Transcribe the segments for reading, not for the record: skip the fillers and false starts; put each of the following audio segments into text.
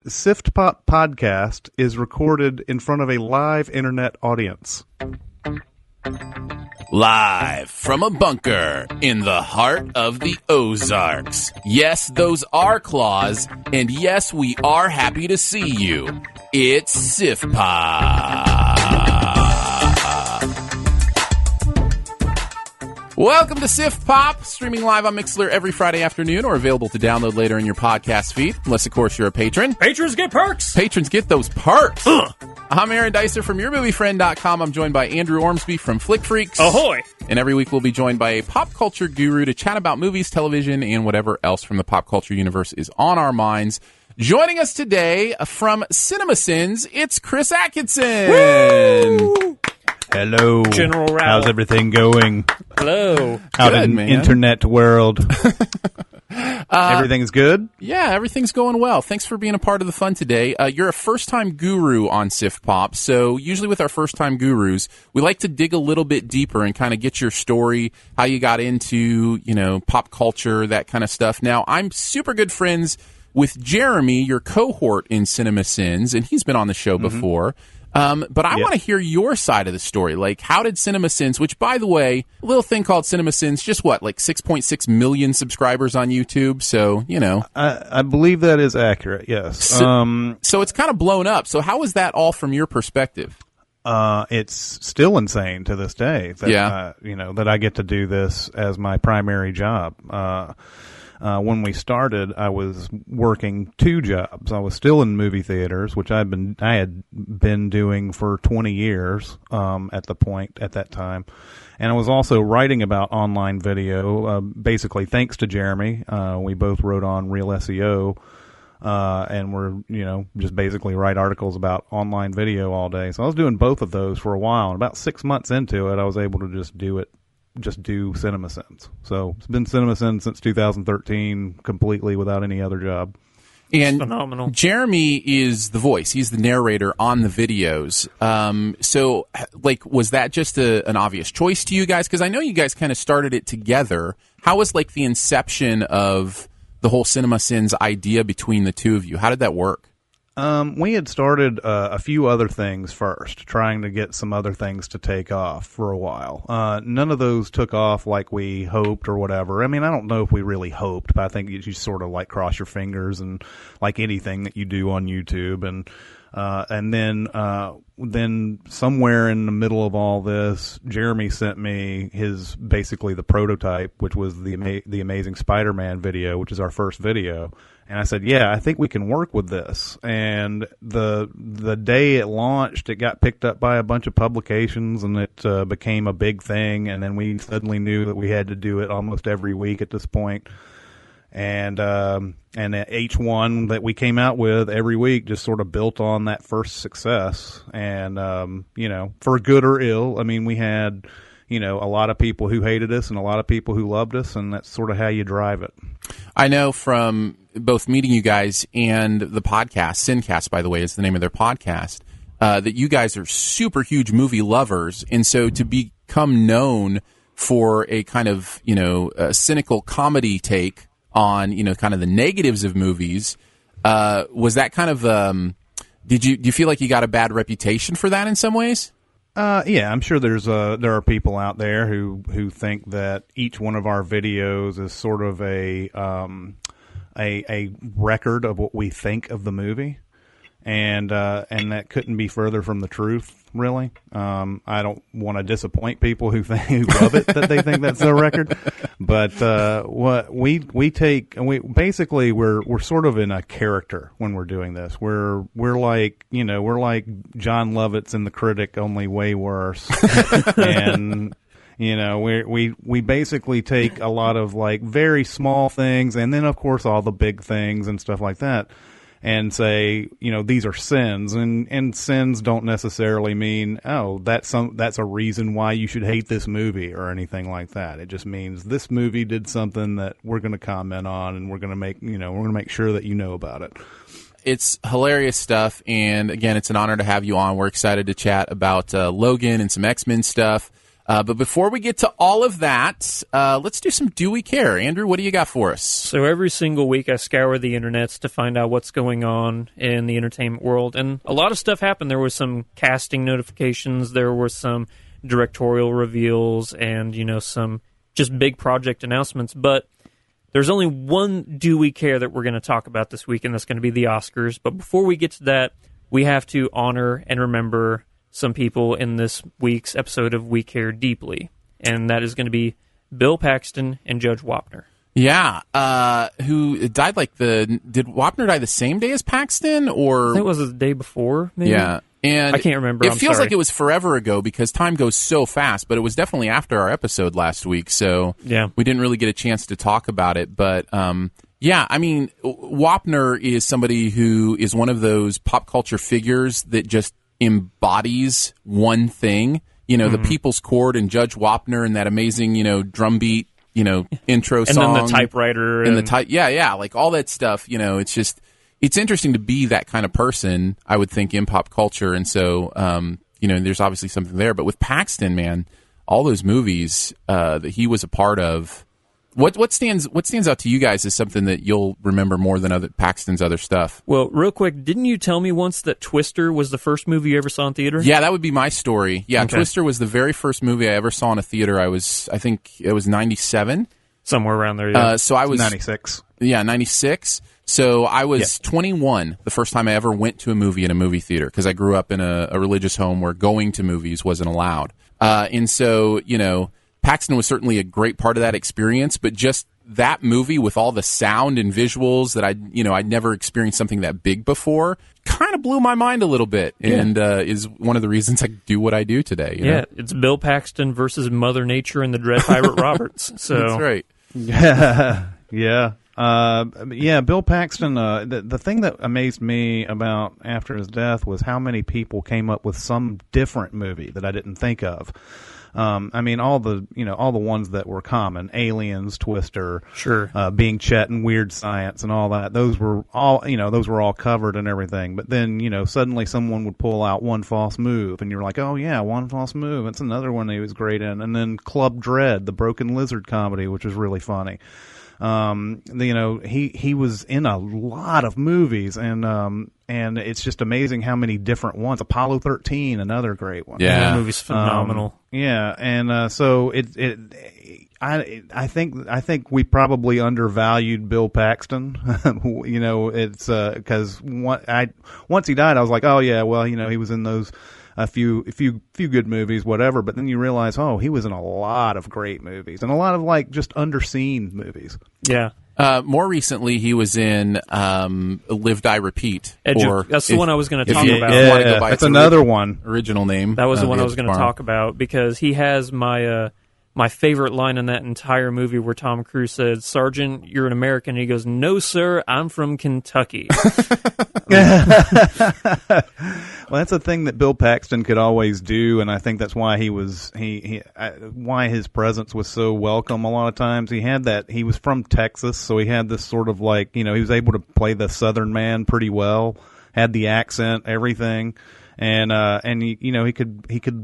Siftpop podcast is recorded in front of a live internet audience. Live from a bunker in the heart of the Ozarks. Yes, those are claws, and yes, we are happy to see you. It's Siftpop. Welcome to Siftpop, streaming live on Mixlr every Friday afternoon or available to download later in your podcast feed, unless, of course, you're a patron. Patrons get perks! Patrons get those perks! I'm Aaron Dicer from YourMovieFriend.com. I'm joined by Andrew Ormsby from Flick Freaks. Ahoy! And every week we'll be joined by a pop culture guru to chat about movies, television, and whatever else from the pop culture universe is on our minds. Joining us today from CinemaSins, it's Chris Atkinson! Woo! Hello. General Rao. How's everything going? Hello. Out Good, in man. internet world. Everything's good? Yeah, everything's going well. Thanks for being a part of the fun today. You're a first-time guru on Siftpop, so usually with our first-time gurus, we like to dig a little bit deeper and kind of get your story, how you got into, pop culture, that kind of stuff. Now, I'm super good friends with Jeremy, your cohort in CinemaSins, and he's been on the show before. But I want to hear your side of the story. Like, how did CinemaSins, which, by the way, a little thing called CinemaSins, just what, like 6.6 million subscribers on YouTube? So, I believe that is accurate, yes. So it's kind of blown up. So how was that all from your perspective? It's still insane to this day that, that I get to do this as my primary job. When we started, I was working two jobs. I was still in movie theaters, which I had been doing for 20 years at that time. And I was also writing about online video, basically thanks to Jeremy. We both wrote on Real SEO, and we're, just basically write articles about online video all day. So I was doing both of those for a while. And about 6 months into it, I was able to just do CinemaSins. So it's been CinemaSins since 2013, completely without any other job. And phenomenal. Jeremy is the voice. He's the narrator on the videos. So, was that just an obvious choice to you guys? Because I know you guys kind of started it together. How was, the inception of the whole CinemaSins idea between the two of you? How did that work? We had started a few other things first, trying to get some other things to take off for a while. None of those took off like we hoped or whatever. I mean, I don't know if we really hoped, but I think you sort of cross your fingers and like anything that you do on YouTube. And then somewhere in the middle of all this, Jeremy sent me basically the prototype, which was the Amazing Spider-Man video, which is our first video. And I said, yeah, I think we can work with this. And the day it launched, it got picked up by a bunch of publications, and it became a big thing. And then we suddenly knew that we had to do it almost every week at this point. And each one that we came out with every week just sort of built on that first success. And, for good or ill, I mean, we had, a lot of people who hated us and a lot of people who loved us, and that's sort of how you drive it. I know from both meeting you guys and the podcast, Sincast, by the way, is the name of their podcast, that you guys are super huge movie lovers. And so to become known for a kind of, a cynical comedy take on, kind of the negatives of movies, was that kind of, do you feel like you got a bad reputation for that in some ways? Yeah, I'm sure there are people out there who think that each one of our videos is sort of a record of what we think of the movie, and that couldn't be further from the truth, really. I don't want to disappoint people who love it that they think that's their record, but what we basically we're sort of in a character when we're doing this. We're like John Lovitz in The Critic, only way worse, and. We basically take a lot of very small things, and then of course all the big things and stuff like that, and say, these are sins, and sins don't necessarily mean, that's a reason why you should hate this movie or anything like that. It just means this movie did something that we're going to comment on, and we're going to make sure that you know about it. It's hilarious stuff, and again, it's an honor to have you on. We're excited to chat about Logan and some X-Men stuff. But before we get to all of that, let's do some Do We Care? Andrew, what do you got for us? So every single week I scour the internets to find out what's going on in the entertainment world, and a lot of stuff happened. There was some casting notifications, there were some directorial reveals, and, some just big project announcements, but there's only one Do We Care that we're going to talk about this week, and that's going to be the Oscars. But before we get to that, we have to honor and remember some people in this week's episode of We Care Deeply, and that is going to be Bill Paxton and Judge Wapner. Yeah, who died did Wapner die the same day as Paxton, or? I think it was the day before, maybe? Yeah. And I can't remember. It feels like it was forever ago because time goes so fast, but it was definitely after our episode last week, so yeah, we didn't really get a chance to talk about it. But Wapner is somebody who is one of those pop culture figures that just embodies one thing. The People's Court and Judge Wapner and that amazing, drum beat, intro and song. And then the typewriter. Like all that stuff, it's just... It's interesting to be that kind of person, I would think, in pop culture, and so there's obviously something there. But with Paxton, man, all those movies that he was a part of, what stands out to you guys as something that you'll remember more than Paxton's other stuff? Well, real quick, didn't you tell me once that Twister was the first movie you ever saw in theater? Yeah, that would be my story. Yeah, okay. Twister was the very first movie I ever saw in a theater. I think it was 97. Somewhere around there, yeah. So I was 96. Yeah, 96. So I was 21 the first time I ever went to a movie in a movie theater because I grew up in a religious home where going to movies wasn't allowed. And so, Paxton was certainly a great part of that experience, but just that movie with all the sound and visuals that I'd never experienced something that big before kind of blew my mind a little bit and is one of the reasons I do what I do today. You know? It's Bill Paxton versus Mother Nature and the Dread Pirate Roberts. So that's right. Yeah. Bill Paxton, the thing that amazed me about after his death was how many people came up with some different movie that I didn't think of. All the ones that were common, Aliens, Twister, sure, Being Chet and Weird Science and all that. Those were all covered and everything. But then, suddenly someone would pull out One False Move and you're like, oh yeah, One False Move. It's another one he was great in. And then Club Dread, the Broken Lizard comedy, which was really funny. He was in a lot of movies, and it's just amazing how many different ones. Apollo 13, another great one. Yeah, that movie's phenomenal. So I think we probably undervalued Bill Paxton. It's because once he died, I was like, oh yeah, well, he was in those. A few good movies, whatever, but then you realize, he was in a lot of great movies and a lot of just underseen movies. Yeah. More recently, he was in Live, Die, Repeat. That's the one I was going to talk about. Yeah, that's another one. Original name. That was the one I was going to talk about because he has my favorite line in that entire movie where Tom Cruise said, "Sergeant, you're an American." And he goes, "No, sir, I'm from Kentucky." Well, that's a thing that Bill Paxton could always do, and I think that's why why his presence was so welcome a lot of times. He was from Texas, so he had this sort of he was able to play the Southern man pretty well, had the accent, everything. And he could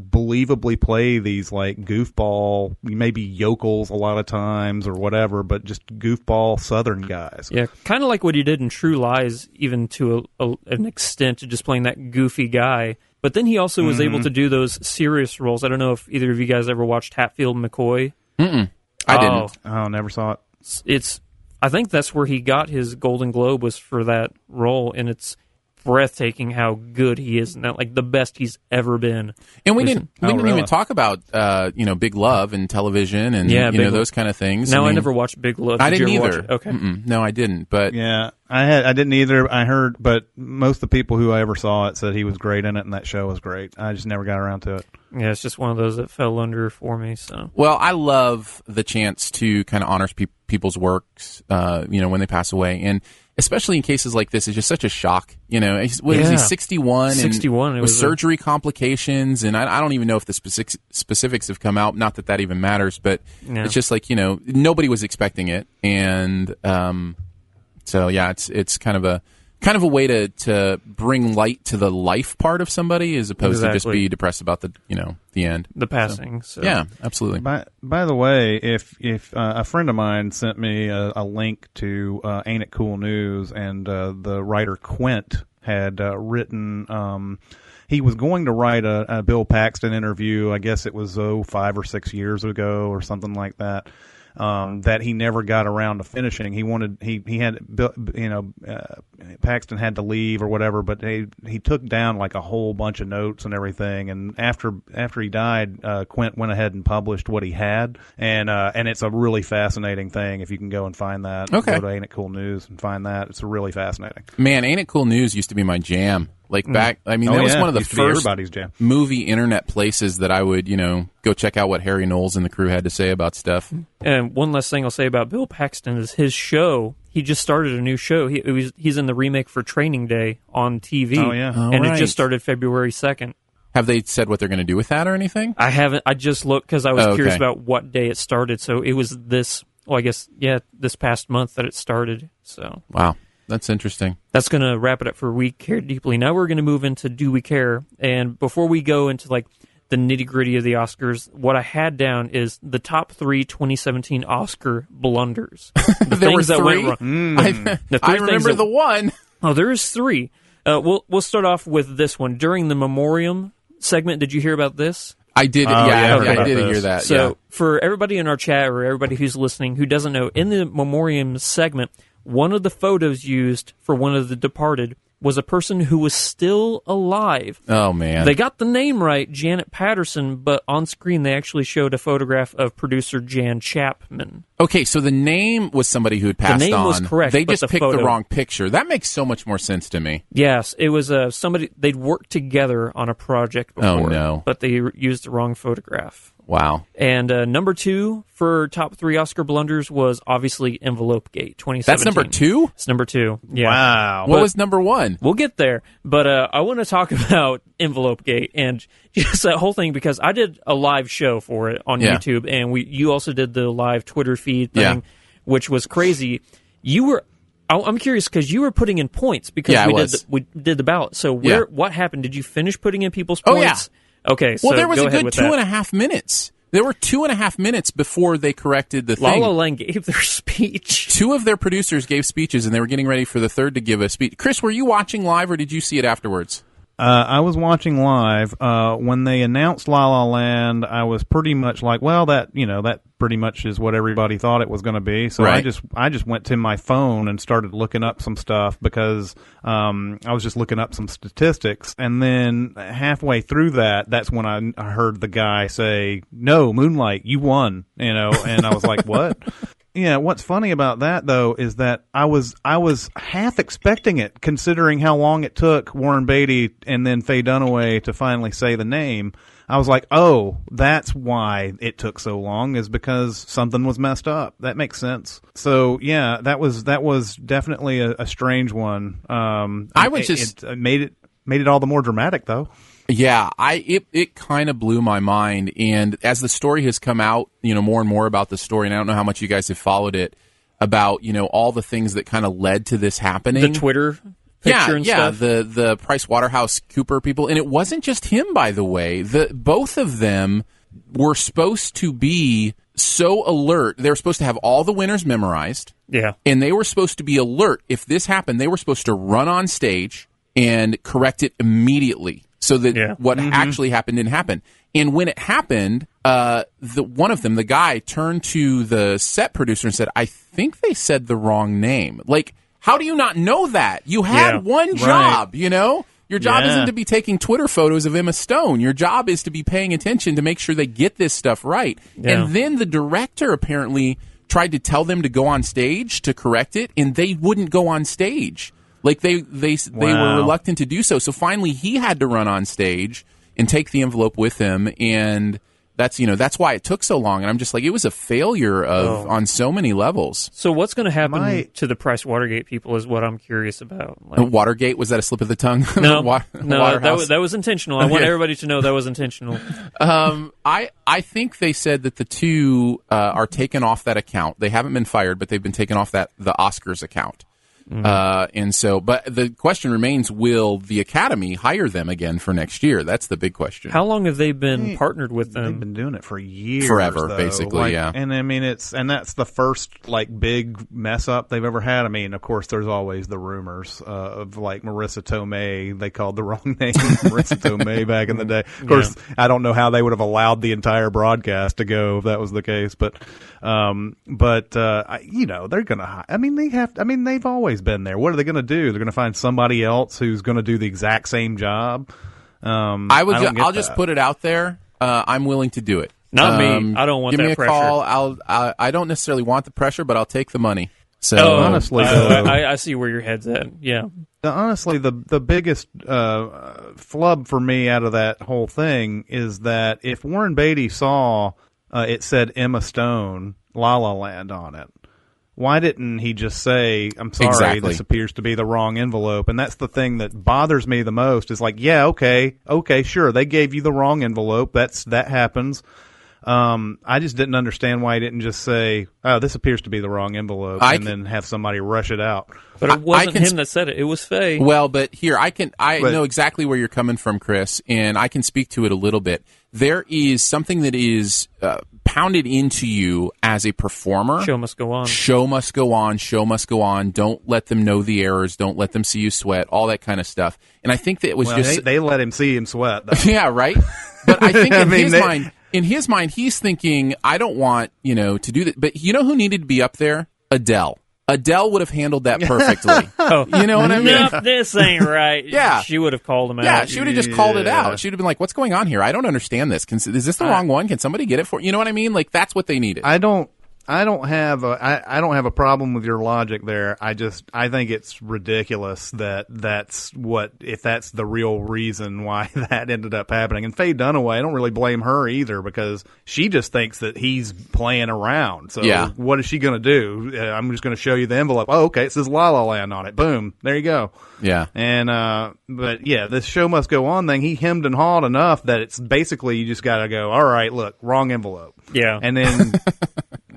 believably play these goofball, maybe yokels a lot of times or whatever, but just goofball Southern guys. Yeah, kind of like what he did in True Lies, even to an extent, to just playing that goofy guy. But then he also was able to do those serious roles. I don't know if either of you guys ever watched Hatfield McCoy. I didn't. Oh, never saw it. I think that's where he got his Golden Globe, was for that role, and it's breathtaking how good he is, and the best he's ever been. And we didn't even talk about Big Love and television and those kind of things. I never watched Big Love. I didn't either. Okay. No, I didn't. But yeah, I didn't either. I heard, but most of the people who I ever saw it said he was great in it, and that show was great. I just never got around to it. Yeah, it's just one of those that fell under for me. So, well, I love the chance to kind of honor people's works, when they pass away, and especially in cases like this, it's just such a shock. Is he 61? 61. And with surgery complications, and I don't even know if the specifics have come out. Not that even matters, but it's just nobody was expecting it, and so yeah, it's kind of kind of a way to bring light to the life part of somebody as opposed to just be depressed about the end, the passing. So. Yeah, absolutely. By the way, if a friend of mine sent me a link to Ain't It Cool News, and the writer Quint had written. He was going to write a Bill Paxton interview. I guess it was 5 or 6 years ago or something like that. That he never got around to finishing. He had Paxton had to leave or whatever, but he took down like a whole bunch of notes and everything. And after he died, Quint went ahead and published what he had, and it's a really fascinating thing. If you can go and find that, go to Ain't It Cool News and find that. It's really fascinating. Man, Ain't It Cool News used to be my jam. Like back, I mean, that was one of the first movie internet places that I would, go check out what Harry Knowles and the crew had to say about stuff. And one last thing I'll say about Bill Paxton is his show. He just started a new show. He's in the remake for Training Day on TV. Oh, yeah. And it just started February 2nd. Have they said what they're going to do with that or anything? I haven't. I just looked because I was curious about what day it started. So it was this past month that it started. So wow. That's interesting. That's going to wrap it up for We Care Deeply. Now we're going to move into Do We Care? And before we go into like the nitty-gritty of the Oscars, what I had down is the top 3 2017 Oscar blunders. The there things were 3? That went wrong. I remember the one. Oh, there is 3. We'll start off with this one. During the Memoriam segment, did you hear about this? I did. I did hear that. So for everybody in our chat or everybody who's listening who doesn't know, in the Memoriam segment, one of the photos used for one of the departed was a person who was still alive. Oh, man. They got the name right, Janet Patterson, but on screen they actually showed a photograph of producer Jan Chapman. Okay, so the name was somebody who had passed on. The name was correct, They just picked photo. the wrong picture. That makes so much more sense to me. Yes, it was somebody, they'd worked together on a project before. Oh, no. But they used the wrong photograph. Wow. And number 2 for top 3 Oscar blunders was obviously Envelope Gate 2017. That's number 2? It's number 2. Yeah. Wow. What was number 1? We'll get there. But I want to talk about Envelope Gate and just that whole thing because I did a live show for it on YouTube, and you also did the live Twitter feed thing, which was crazy. I'm curious because you were putting in points because we did the ballot. So what happened? Did you finish putting in people's points? Oh, yeah. Okay, so well, there was go a ahead good with 2.5 minutes. There were 2.5 minutes before they corrected the thing. La La Land gave their speech. 2 of their producers gave speeches, and they were getting ready for the third to give a speech. Chris, were you watching live, or did you see it afterwards? I was watching live. When they announced La La Land, I was pretty much like, well, that pretty much is what everybody thought it was going to be. So right. I just went to my phone and started looking up some stuff because I was just looking up some statistics. And then halfway through that's when I heard the guy say, "No, Moonlight, you won." And I was like, "What?" Yeah, what's funny about that though is that I was half expecting it, considering how long it took Warren Beatty and then Faye Dunaway to finally say the name. I was like, oh, that's why it took so long, is because something was messed up. That makes sense. So yeah, that was definitely a strange one. It made it all the more dramatic though. Yeah, it kind of blew my mind, and as the story has come out, more and more about the story, and I don't know how much you guys have followed it, about all the things that kind of led to this happening. The Twitter picture and stuff. the PricewaterhouseCoopers people, and it wasn't just him, by the way. Both of them were supposed to be so alert. They were supposed to have all the winners memorized. Yeah, and they were supposed to be alert. If this happened, they were supposed to run on stage and correct it immediately, so that what actually happened didn't happen. And when it happened, one of them, the guy, turned to the set producer and said, "I think they said the wrong name." Like, how do you not know that? You had one job, Your job isn't to be taking Twitter photos of Emma Stone. Your job is to be paying attention to make sure they get this stuff right. Yeah. And then the director apparently tried to tell them to go on stage to correct it, and they wouldn't go on stage. Like, they were reluctant to do so. So finally he had to run on stage and take the envelope with him, and that's why it took so long. And I'm just like, it was a failure on so many levels. So what's going to happen to the Price Watergate people is what I'm curious about. Watergate, was that a slip of the tongue? No, that was intentional. I want everybody to know that was intentional. I think they said that the 2 are taken off that account. They haven't been fired, but they've been taken off the Oscars account. And so, but the question remains, will the Academy hire them again for next year? That's the big question. How long have they been partnered with them? They've been doing it for years. Forever, though. basically, yeah. And I mean, that's the first, like, big mess up they've ever had. I mean, of course, there's always the rumors of, like, Marissa Tomei. They called the wrong name Marissa Tomei back in the day. Of course, I don't know how they would have allowed the entire broadcast to go if that was the case, but you know, they're gonna. I mean, they've always been there. What are they gonna do? They're gonna find somebody else who's gonna do the exact same job. I'll just put it out there. I'm willing to do it. Not me. I don't want that pressure. Give me a call. I don't necessarily want the pressure, but I'll take the money. So honestly, I see where your head's at. Yeah. Honestly, the biggest flub for me out of that whole thing is that if Warren Beatty saw it said Emma Stone, La La Land on it, why didn't he just say, I'm sorry, Exactly. This appears to be the wrong envelope? And that's the thing that bothers me the most is like, yeah, okay, sure, they gave you the wrong envelope. That happens. I just didn't understand why he didn't just say, oh, this appears to be the wrong envelope, and then have somebody rush it out. But it wasn't him that said it. It was Faye. Well, but here, I know exactly where you're coming from, Chris, and I can speak to it a little bit. There is something that is pounded into you as a performer. Show must go on. Show must go on. Show must go on. Don't let them know the errors. Don't let them see you sweat. All that kind of stuff. And I think that it was they let him see him sweat, though. Yeah, right? But I think in his mind, he's thinking, I don't want, to do that. But you know who needed to be up there? Adele. Adele would have handled that perfectly. You know what I mean? Nope, this ain't right. Yeah. She would have called him out. Yeah, she would have just called it out. She would have been like, what's going on here? I don't understand this. Is this the wrong one? Can somebody get it for you? Know what I mean? Like, that's what they needed. I don't have a problem with your logic there. I think it's ridiculous that if that's the real reason why that ended up happening. And Faye Dunaway, I don't really blame her either because she just thinks that he's playing around. So what is she going to do? I'm just going to show you the envelope. Oh, okay, it says La La Land on it. Boom, there you go. Yeah. And but yeah, this show must go on thing. He hemmed and hawed enough that it's basically you just got to go. All right, look, wrong envelope. Yeah. And then.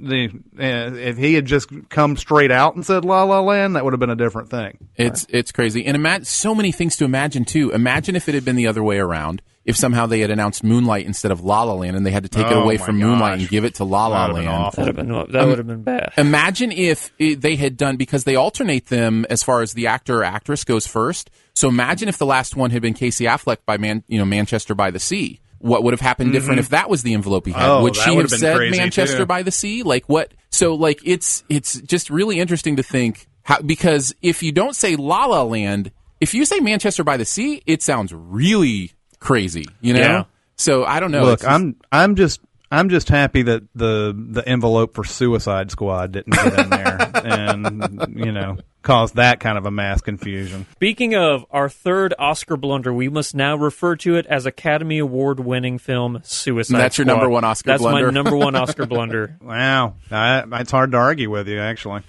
If he had just come straight out and said La La Land, that would have been a different thing. It's crazy. And so many things to imagine, too. Imagine if it had been the other way around. If somehow they had announced Moonlight instead of La La Land and they had to take it away from Moonlight and give it to La La Land. That would have been bad. Imagine if they had done, because they alternate them as far as the actor or actress goes first. So imagine if the last one had been Casey Affleck by Manchester by the Sea. What would have happened different if that was the envelope he had? Would she have said Manchester by the Sea? Like what? So like it's just really interesting to think how, because if you don't say La La Land, if you say Manchester by the Sea, it sounds really crazy, Yeah. So I don't know. Look, I'm just happy that the envelope for Suicide Squad didn't get in there and caused that kind of a mass confusion. Speaking of our third Oscar blunder, we must now refer to it as Academy Award-winning film Suicide Squad. That's your number one Oscar blunder? That's my number one Oscar blunder. Wow. It's hard to argue with you, actually.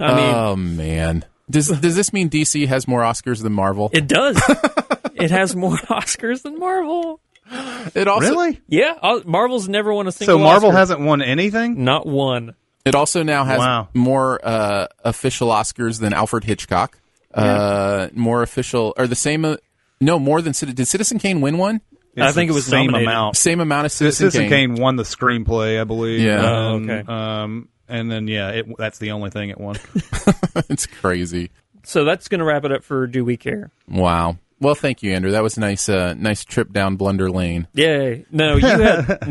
Oh, man. Does this mean DC has more Oscars than Marvel? It does. It has more Oscars than Marvel. It also, really? Yeah. Marvel's never won a single So Marvel Oscar. hasn't won anything? Not one. It also now has more official Oscars than Alfred Hitchcock. More official, or the same, more than Did Citizen Kane win one? I think it was same nominated. amount. Same amount as Citizen Kane won the screenplay, I believe. Yeah. Okay. And then, that's the only thing it won. It's crazy. So that's going to wrap it up for Do We Care? Wow. Well, thank you, Andrew. That was a nice trip down Blunder Lane. Yay. No, you had,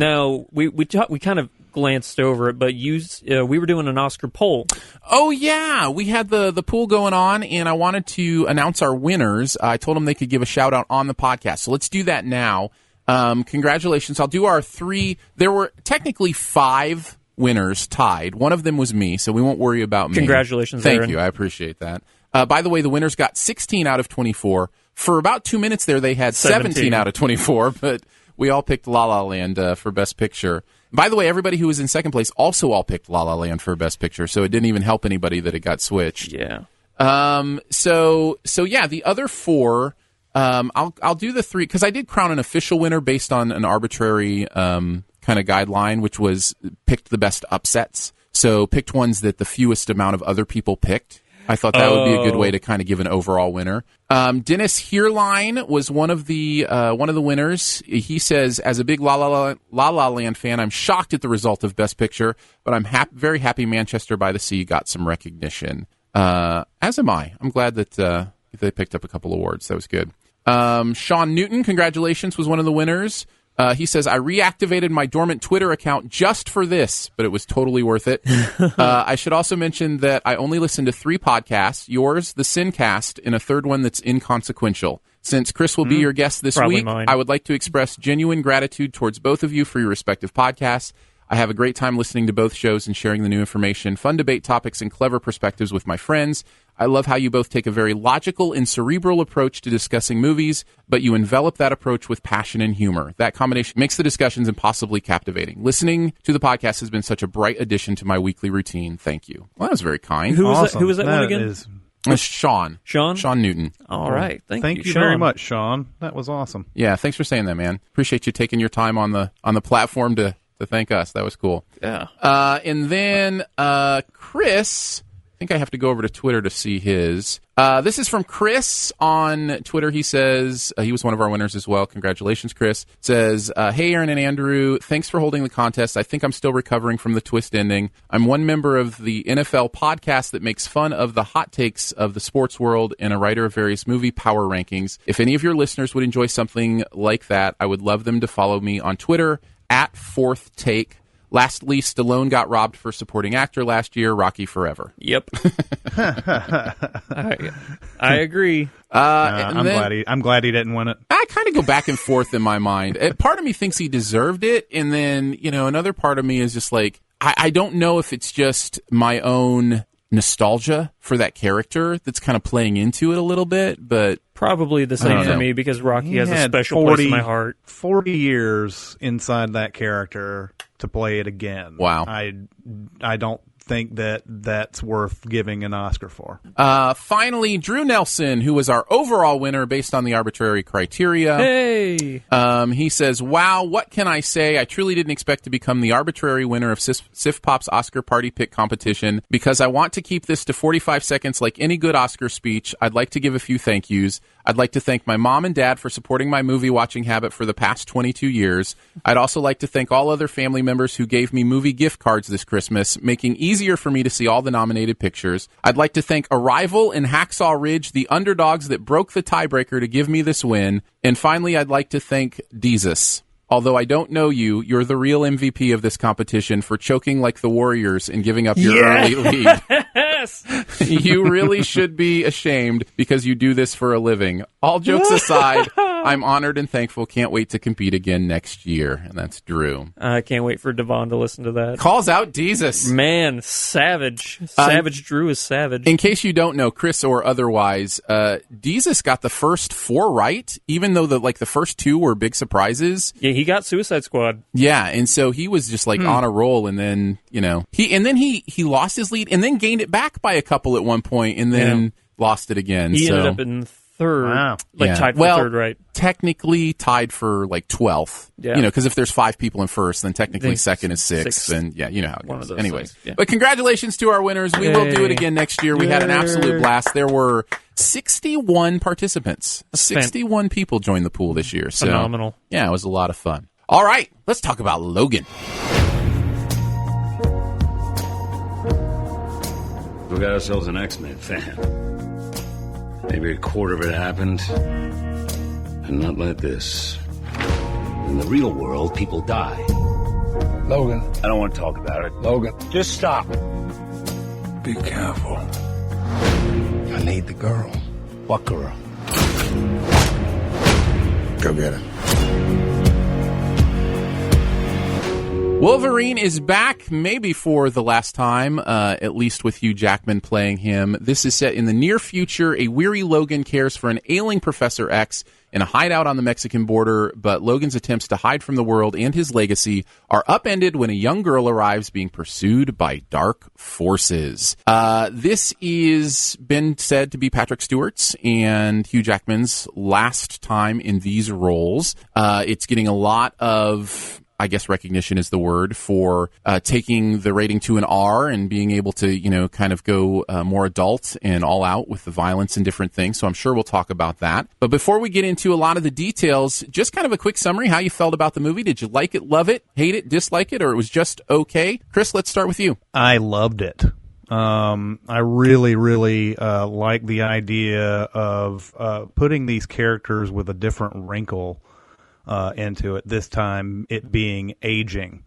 we kind of glanced over it, but we were doing an Oscar poll. Oh, yeah. We had the pool going on, and I wanted to announce our winners. I told them they could give a shout-out on the podcast. So let's do that now. Congratulations. I'll do our 3. There were technically 5 winners tied. One of them was me, so we won't worry about me. Congratulations, Thank Aaron. you. I appreciate that. By the way, the winners got 16 out of 24. For about 2 minutes there, they had 17 out of 24, but we all picked La La Land for Best Picture. By the way, everybody who was in second place also all picked La La Land for Best Picture, so it didn't even help anybody that it got switched. Yeah. So yeah, the other 4, I'll do the 3 because I did crown an official winner based on an arbitrary kind of guideline, which was picked the best upsets. So picked ones that the fewest amount of other people picked. I thought that would be a good way to kind of give an overall winner. Dennis Heerline was one of the winners. He says, as a big La La Land fan, I'm shocked at the result of Best Picture, but I'm very happy Manchester by the Sea got some recognition. As am I. I'm glad that they picked up a couple awards. That was good. Sean Newton, congratulations, was one of the winners. He says, I reactivated my dormant Twitter account just for this, but it was totally worth it. I should also mention that I only listened to 3 podcasts, yours, the Sincast, and a third one that's inconsequential. Since Chris will be your guest this week, mine. I would like to express genuine gratitude towards both of you for your respective podcasts. I have a great time listening to both shows and sharing the new information, fun debate topics, and clever perspectives with my friends. I love how you both take a very logical and cerebral approach to discussing movies, but you envelop that approach with passion and humor. That combination makes the discussions impossibly captivating. Listening to the podcast has been such a bright addition to my weekly routine. Thank you. Well, that was very kind. Who was that one again? Sean. Sean Newton. All right. Thank you, Sean. Very much, Sean. That was awesome. Yeah, thanks for saying that, man. Appreciate you taking your time on the platform to thank us. That was cool. Yeah. And then Chris, I think I have to go over to Twitter to see his. This is from Chris on Twitter. He says, he was one of our winners as well. Congratulations, Chris. Says, hey, Aaron and Andrew, thanks for holding the contest. I think I'm still recovering from the twist ending. I'm one member of the NFL podcast that makes fun of the hot takes of the sports world and a writer of various movie power rankings. If any of your listeners would enjoy something like that, I would love them to follow me on Twitter at Fourth Take. Lastly, Stallone got robbed for supporting actor last year. Rocky forever. Yep. I agree. I'm glad he didn't win it. I kind of go back and forth in my mind. Part of me thinks he deserved it, and then another part of me is just like I don't know if it's just my own nostalgia for that character that's kind of playing into it a little bit, but probably the same for me because Rocky has a special place in my heart. 40 years inside that character to play it again. Wow. I don't think that's worth giving an Oscar for. Finally, Drew Nelson, who was our overall winner based on the arbitrary criteria. Hey! He says, wow, what can I say? I truly didn't expect to become the arbitrary winner of Siftpop's Oscar Party Pick competition. Because I want to keep this to 45 seconds like any good Oscar speech, I'd like to give a few thank yous. I'd like to thank my mom and dad for supporting my movie-watching habit for the past 22 years. I'd also like to thank all other family members who gave me movie gift cards this Christmas, making easier for me to see all the nominated pictures. I'd like to thank Arrival and Hacksaw Ridge, the underdogs that broke the tiebreaker to give me this win. And finally, I'd like to thank Deezus. Although I don't know you, you're the real MVP of this competition for choking like the Warriors and giving up your early lead. Yes! You really should be ashamed because you do this for a living. All jokes aside, I'm honored and thankful. Can't wait to compete again next year. And that's Drew. I can't wait for Devon to listen to that. Calls out Deezus. Man, savage. Savage Drew is savage. In case you don't know, Chris or otherwise, Deezus got the first 4 right, even though the first 2 were big surprises. Yeah, he got Suicide Squad. Yeah, and so he was just on a roll, and then he lost his lead and then gained it back by a couple at one point, and then lost it again. He ended up in third, tied for third, right? Technically tied for 12th. Yeah, because if there's 5 people in first, then technically second is 6th, and you know how it goes. Anyways, yeah. But congratulations to our winners. We will do it again next year. We had an absolute blast. There were 61 participants. 61 people joined the pool this year. So, phenomenal. Yeah, it was a lot of fun. All right, let's talk about Logan. We got ourselves an X-Men fan. Maybe a quarter of it happened, and not like this. In the real world, people die. Logan. I don't want to talk about it. Logan. Just stop. Be careful. I need the girl. What girl? Go get her. Wolverine is back, maybe for the last time, at least with Hugh Jackman playing him. This is set in the near future. A weary Logan cares for an ailing Professor X in a hideout on the Mexican border, but Logan's attempts to hide from the world and his legacy are upended when a young girl arrives being pursued by dark forces. This is been said to be Patrick Stewart's and Hugh Jackman's last time in these roles. It's getting a lot of I guess recognition is the word, for taking the rating to an R and being able to, kind of go more adult and all out with the violence and different things. So I'm sure we'll talk about that. But before we get into a lot of the details, just kind of a quick summary, how you felt about the movie. Did you like it, love it, hate it, dislike it, or it was just okay? Chris, let's start with you. I loved it. I really, really like the idea of putting these characters with a different wrinkle into it. This time, it being aging,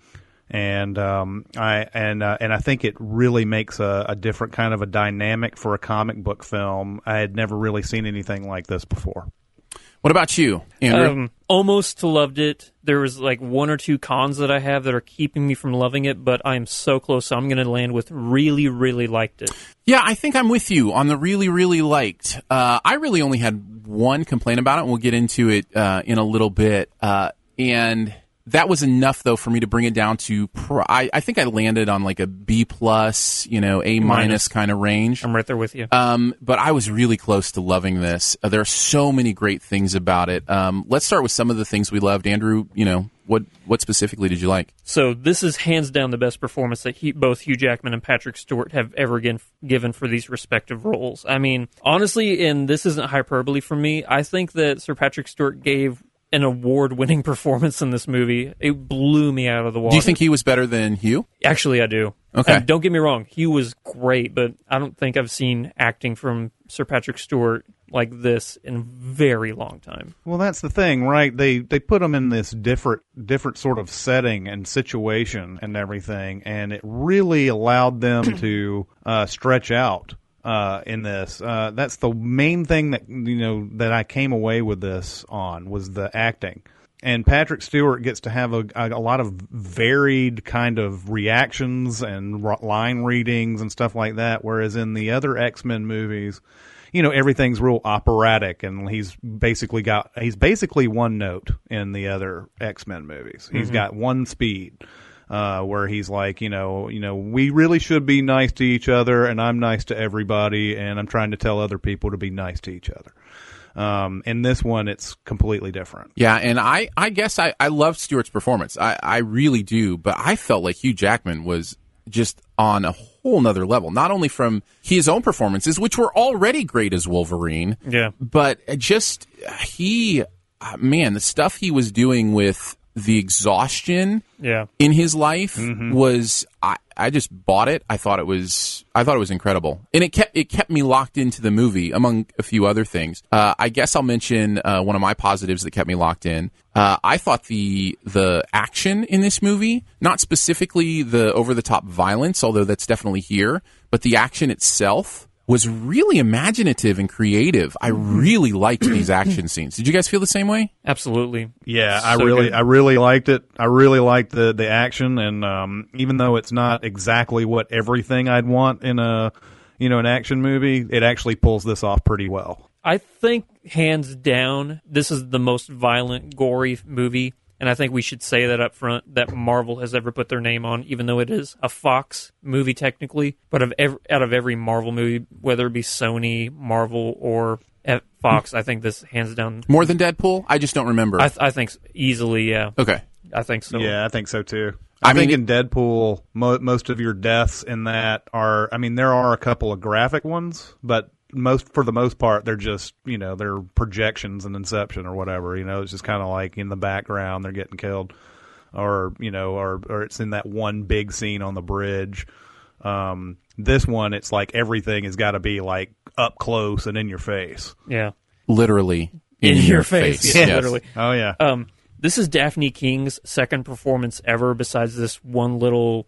and I think it really makes a different kind of a dynamic for a comic book film. I had never really seen anything like this before. What about you, Andrew? Almost loved it. There was like one or two cons that I have that are keeping me from loving it, but I am so close, so I'm going to land with really, really liked it. Yeah, I think I'm with you on the really, really liked. I really only had one complaint about it, and we'll get into it in a little bit. And that was enough, though, for me to bring it down to, I think I landed on like a B+, A- kind of range. I'm right there with you. But I was really close to loving this. There are so many great things about it. Let's start with some of the things we loved. Andrew, what specifically did you like? So this is hands down the best performance that both Hugh Jackman and Patrick Stewart have ever given for these respective roles. I mean, honestly, and this isn't hyperbole for me, I think that Sir Patrick Stewart gave an award-winning performance in this movie. It blew me out of the water. Do you think he was better than Hugh? Actually, I do. Okay. And don't get me wrong, Hugh was great, but I don't think I've seen acting from Sir Patrick Stewart like this in a very long time. Well, that's the thing, right? They put them in this different sort of setting and situation and everything, and it really allowed them to stretch out in this. That's the main thing that I came away with this on, was the acting. And Patrick Stewart gets to have a lot of varied kind of reactions and line readings and stuff like that, whereas in the other X-Men movies, everything's real operatic, and he's basically one note in the other X-Men movies. He's got one speed. Where he's like, we really should be nice to each other, and I'm nice to everybody, and I'm trying to tell other people to be nice to each other. In this one, it's completely different. Yeah, and I guess I love Stewart's performance. I really do, but I felt like Hugh Jackman was just on a whole nother level, not only from his own performances, which were already great as Wolverine, but just the stuff he was doing with the exhaustion in his life was, I just bought it. I thought it was incredible, and it kept me locked into the movie, among a few other things. I guess I'll mention one of my positives that kept me locked in. I thought the action in this movie, not specifically the over the top violence, although that's definitely here, but the action itself was really imaginative and creative. I really liked these action scenes. Did you guys feel the same way? Absolutely. Yeah, I really liked it. I really liked the action, and even though it's not exactly what everything I'd want in an action movie, it actually pulls this off pretty well. I think hands down, this is the most violent, gory movie. And I think we should say that up front, that Marvel has ever put their name on, even though it is a Fox movie technically. But out of every Marvel movie, whether it be Sony, Marvel, or Fox, I think this hands down. More than Deadpool? I just don't remember. I think easily, yeah. Okay. I think so. Yeah, I think so too. I think in Deadpool, most of your deaths in that are, there are a couple of graphic ones, but for the most part, they're just, they're projections and Inception or whatever. It's just kind of like in the background they're getting killed, or it's in that one big scene on the bridge. This one, it's like everything has got to be like up close and in your face. Yeah, literally in your face. Yeah, yes. Literally. Oh yeah. This is Daphne King's second performance ever, besides this one little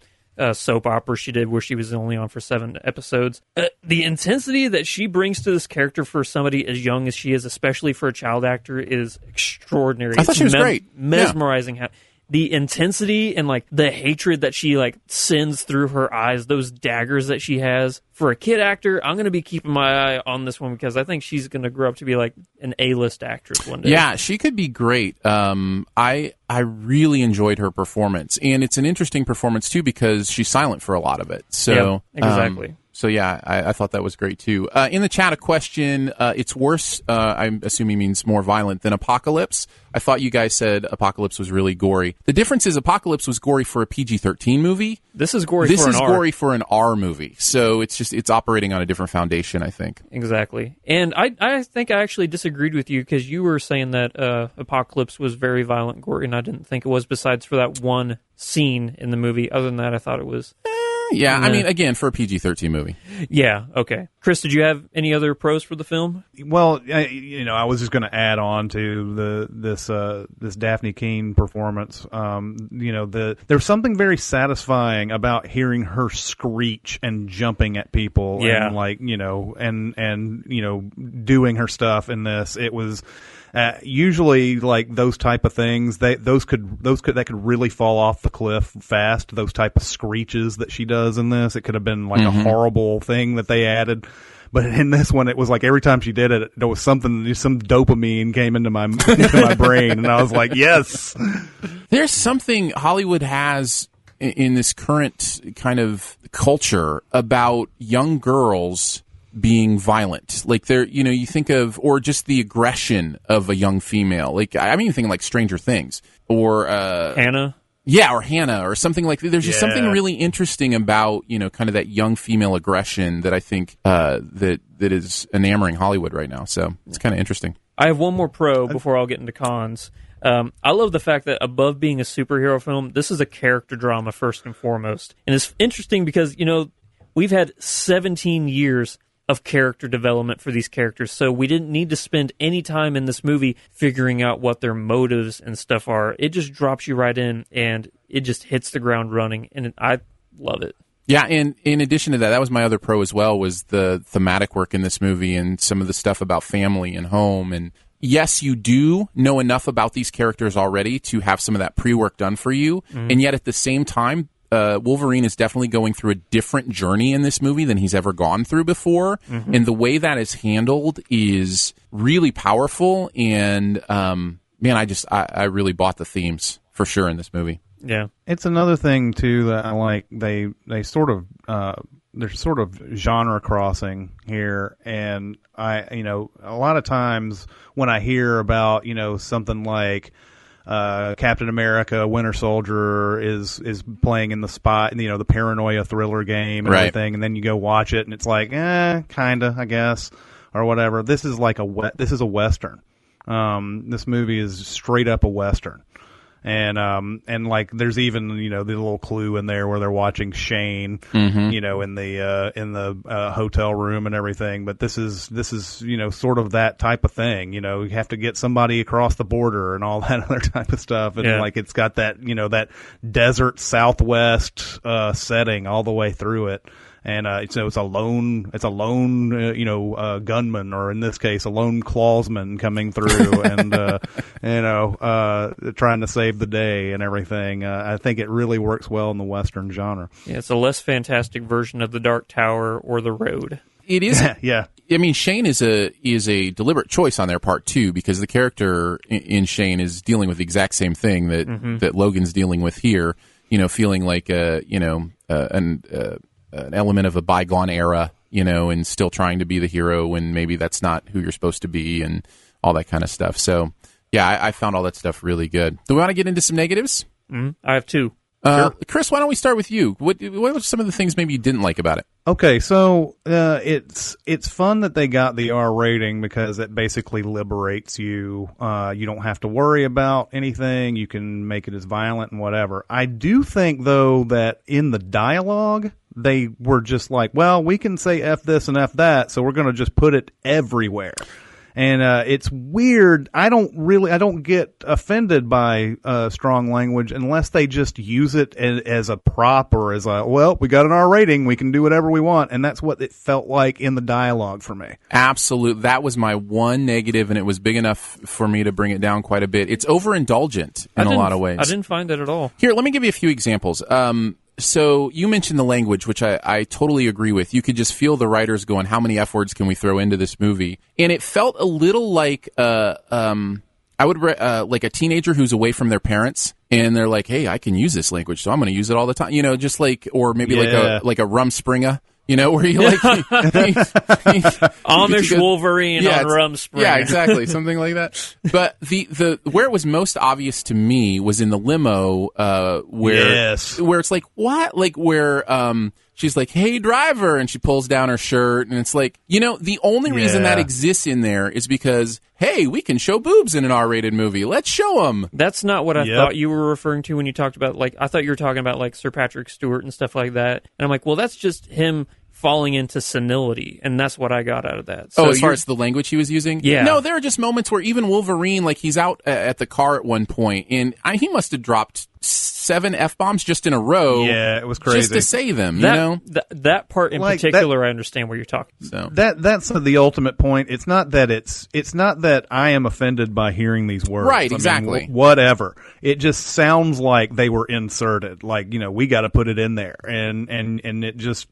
soap opera she did where she was only on for 7 episodes. The intensity that she brings to this character for somebody as young as she is, especially for a child actor, is extraordinary. I thought she was great. Mesmerizing. Yeah. The intensity and like the hatred that she like sends through her eyes, those daggers that she has. For a kid actor, I'm going to be keeping my eye on this one because I think she's going to grow up to be like an A-list actress one day. Yeah, she could be great. I really enjoyed her performance, and it's an interesting performance too because she's silent for a lot of it. So yeah, exactly. yeah, I thought that was great too. In the chat, a question, it's worse, I'm assuming means more violent than Apocalypse. I thought you guys said Apocalypse was really gory. The difference is Apocalypse was gory for a PG-13 movie. This is gory for an R. gory for an R movie. So it's operating on a different foundation, I think. Exactly. And I think I actually disagreed with you because you were saying that Apocalypse was very violent and gory, and I didn't think it was, besides for that one scene in the movie. Other than that, I thought it was... Yeah, I mean, again, for a PG-13 movie. Yeah, okay. Chris, did you have any other pros for the film? Well, I was just going to add on to this Daphne Keane performance. There's something very satisfying about hearing her screech and jumping at people, and doing her stuff in this. It was. Usually, like those type of things, that could really fall off the cliff fast. Those type of screeches that she does in this, it could have been like a horrible thing that they added. But in this one, it was like every time she did it, there was some dopamine came into my brain, and I was like, yes. There's something Hollywood has in this current kind of culture about young girls being violent. Like you think of, or just the aggression of a young female. Like, I'm even thinking like Stranger Things or Hannah. Yeah, or Hannah or something like that. There's just something really interesting about, kind of that young female aggression that I think that is enamoring Hollywood right now. So it's kind of interesting. I have one more pro before I'll get into cons. I love the fact that above being a superhero film, this is a character drama first and foremost. And it's interesting because, we've had 17 years of character development for these characters, so we didn't need to spend any time in this movie figuring out what their motives and stuff are. It just drops you right in, and it just hits the ground running, and I love it. Yeah, and in addition to that, that was my other pro as well, was the thematic work in this movie and some of the stuff about family and home. And yes, you do know enough about these characters already to have some of that pre-work done for you, and yet at the same time, Wolverine is definitely going through a different journey in this movie than he's ever gone through before. And the way that is handled is really powerful. And, I really bought the themes for sure in this movie. Yeah. It's another thing too that I like. They sort of, they're sort of genre crossing here. And a lot of times when I hear about, something like, Captain America, Winter Soldier is playing in the spot, the paranoia thriller game and everything, and then you go watch it and it's like, kinda, I guess, or whatever. This is like this is a Western. This movie is straight up a Western. And like there's even the little clue in there where they're watching Shane in the hotel room and everything, but this is sort of that type of thing. You have to get somebody across the border and all that other type of stuff, and like it's got that that desert Southwest setting all the way through it. And it's a lone gunman, or in this case, a lone clawsman coming through and trying to save the day and everything. I think it really works well in the Western genre. Yeah, it's a less fantastic version of The Dark Tower or The Road. It is. Yeah. I mean, Shane is a deliberate choice on their part too, because the character in Shane is dealing with the exact same thing that Logan's dealing with here. Feeling like an element of a bygone era, and still trying to be the hero when maybe that's not who you're supposed to be, and all that kind of stuff. So, yeah, I found all that stuff really good. Do we want to get into some negatives? I have two. Sure. Chris, why don't we start with you? What were some of the things maybe you didn't like about it? Okay, so it's fun that they got the R rating because it basically liberates you. You don't have to worry about anything. You can make it as violent and whatever. I do think, though, that in the dialogue, they were just like, well, we can say F this and F that, so we're going to just put it everywhere. And it's weird. I don't get offended by strong language unless they just use it as a prop or as we got an R rating, we can do whatever we want. And that's what it felt like in the dialogue for me. Absolutely. That was my one negative, and it was big enough for me to bring it down quite a bit. It's overindulgent in a lot of ways. I didn't find that at all. Here, let me give you a few examples. So you mentioned the language, which I totally agree with. You could just feel the writers going, how many F words can we throw into this movie? And it felt a little like like a teenager who's away from their parents, and they're like, hey, I can use this language, so I'm going to use it all the time. Just like, or maybe like a Rumspringa, You know, where you like Amish Wolverine on Rumspringa. Yeah, exactly, something like that. But the where it was most obvious to me was in the limo, where it's like, what, like where she's like, "Hey, driver," and she pulls down her shirt, and it's like, you know, the only reason that exists in there is because, hey, we can show boobs in an R-rated movie. Let's show them. That's not what I thought you were referring to when you talked about, like, I thought you were talking about, like, Sir Patrick Stewart and stuff like that. And I'm like, well, that's just him falling into senility, and that's what I got out of that. So as far as the language he was using? Yeah. No, there are just moments where even Wolverine, like, he's out at the car at one point, and he must have dropped 7 F-bombs just in a row. Yeah, it was crazy. Just to say them, you know? That part in particular, I understand what you're talking about. So. That's the ultimate point. It's not that I am offended by hearing these words. Right, exactly. I mean, whatever. It just sounds like they were inserted. Like, you know, we got to put it in there. And it just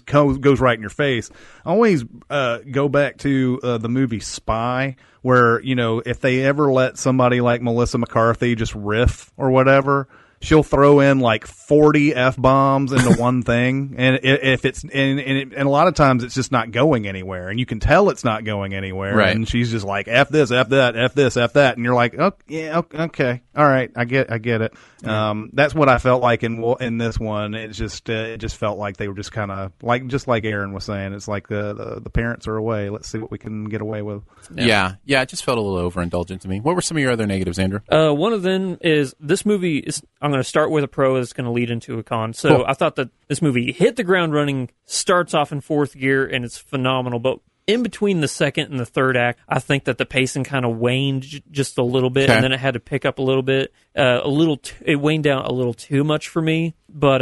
goes right in your face. I always go back to the movie Spy, where, you know, if they ever let somebody like Melissa McCarthy just riff or whatever, she'll throw in like 40 F-bombs into one thing, and if it's and a lot of times it's just not going anywhere, and you can tell it's not going anywhere, right. And she's just like, F this, F that, F this, F that, and you're like, oh yeah, okay, all right, I get it. That's what I felt like in this one. It just felt like they were just kind of like Aaron was saying. It's like the parents are away. Let's see what we can get away with. Yeah, it just felt a little overindulgent to me. What were some of your other negatives, Andrew? One of them is this movie is. I'm going to start with a pro that's going to lead into a con. So cool. I thought that this movie hit the ground running, starts off in 4th gear, and it's phenomenal. But in between the second and the third act, I think that the pacing kind of waned just a little bit, and then it had to pick up a little bit. It waned down a little too much for me. But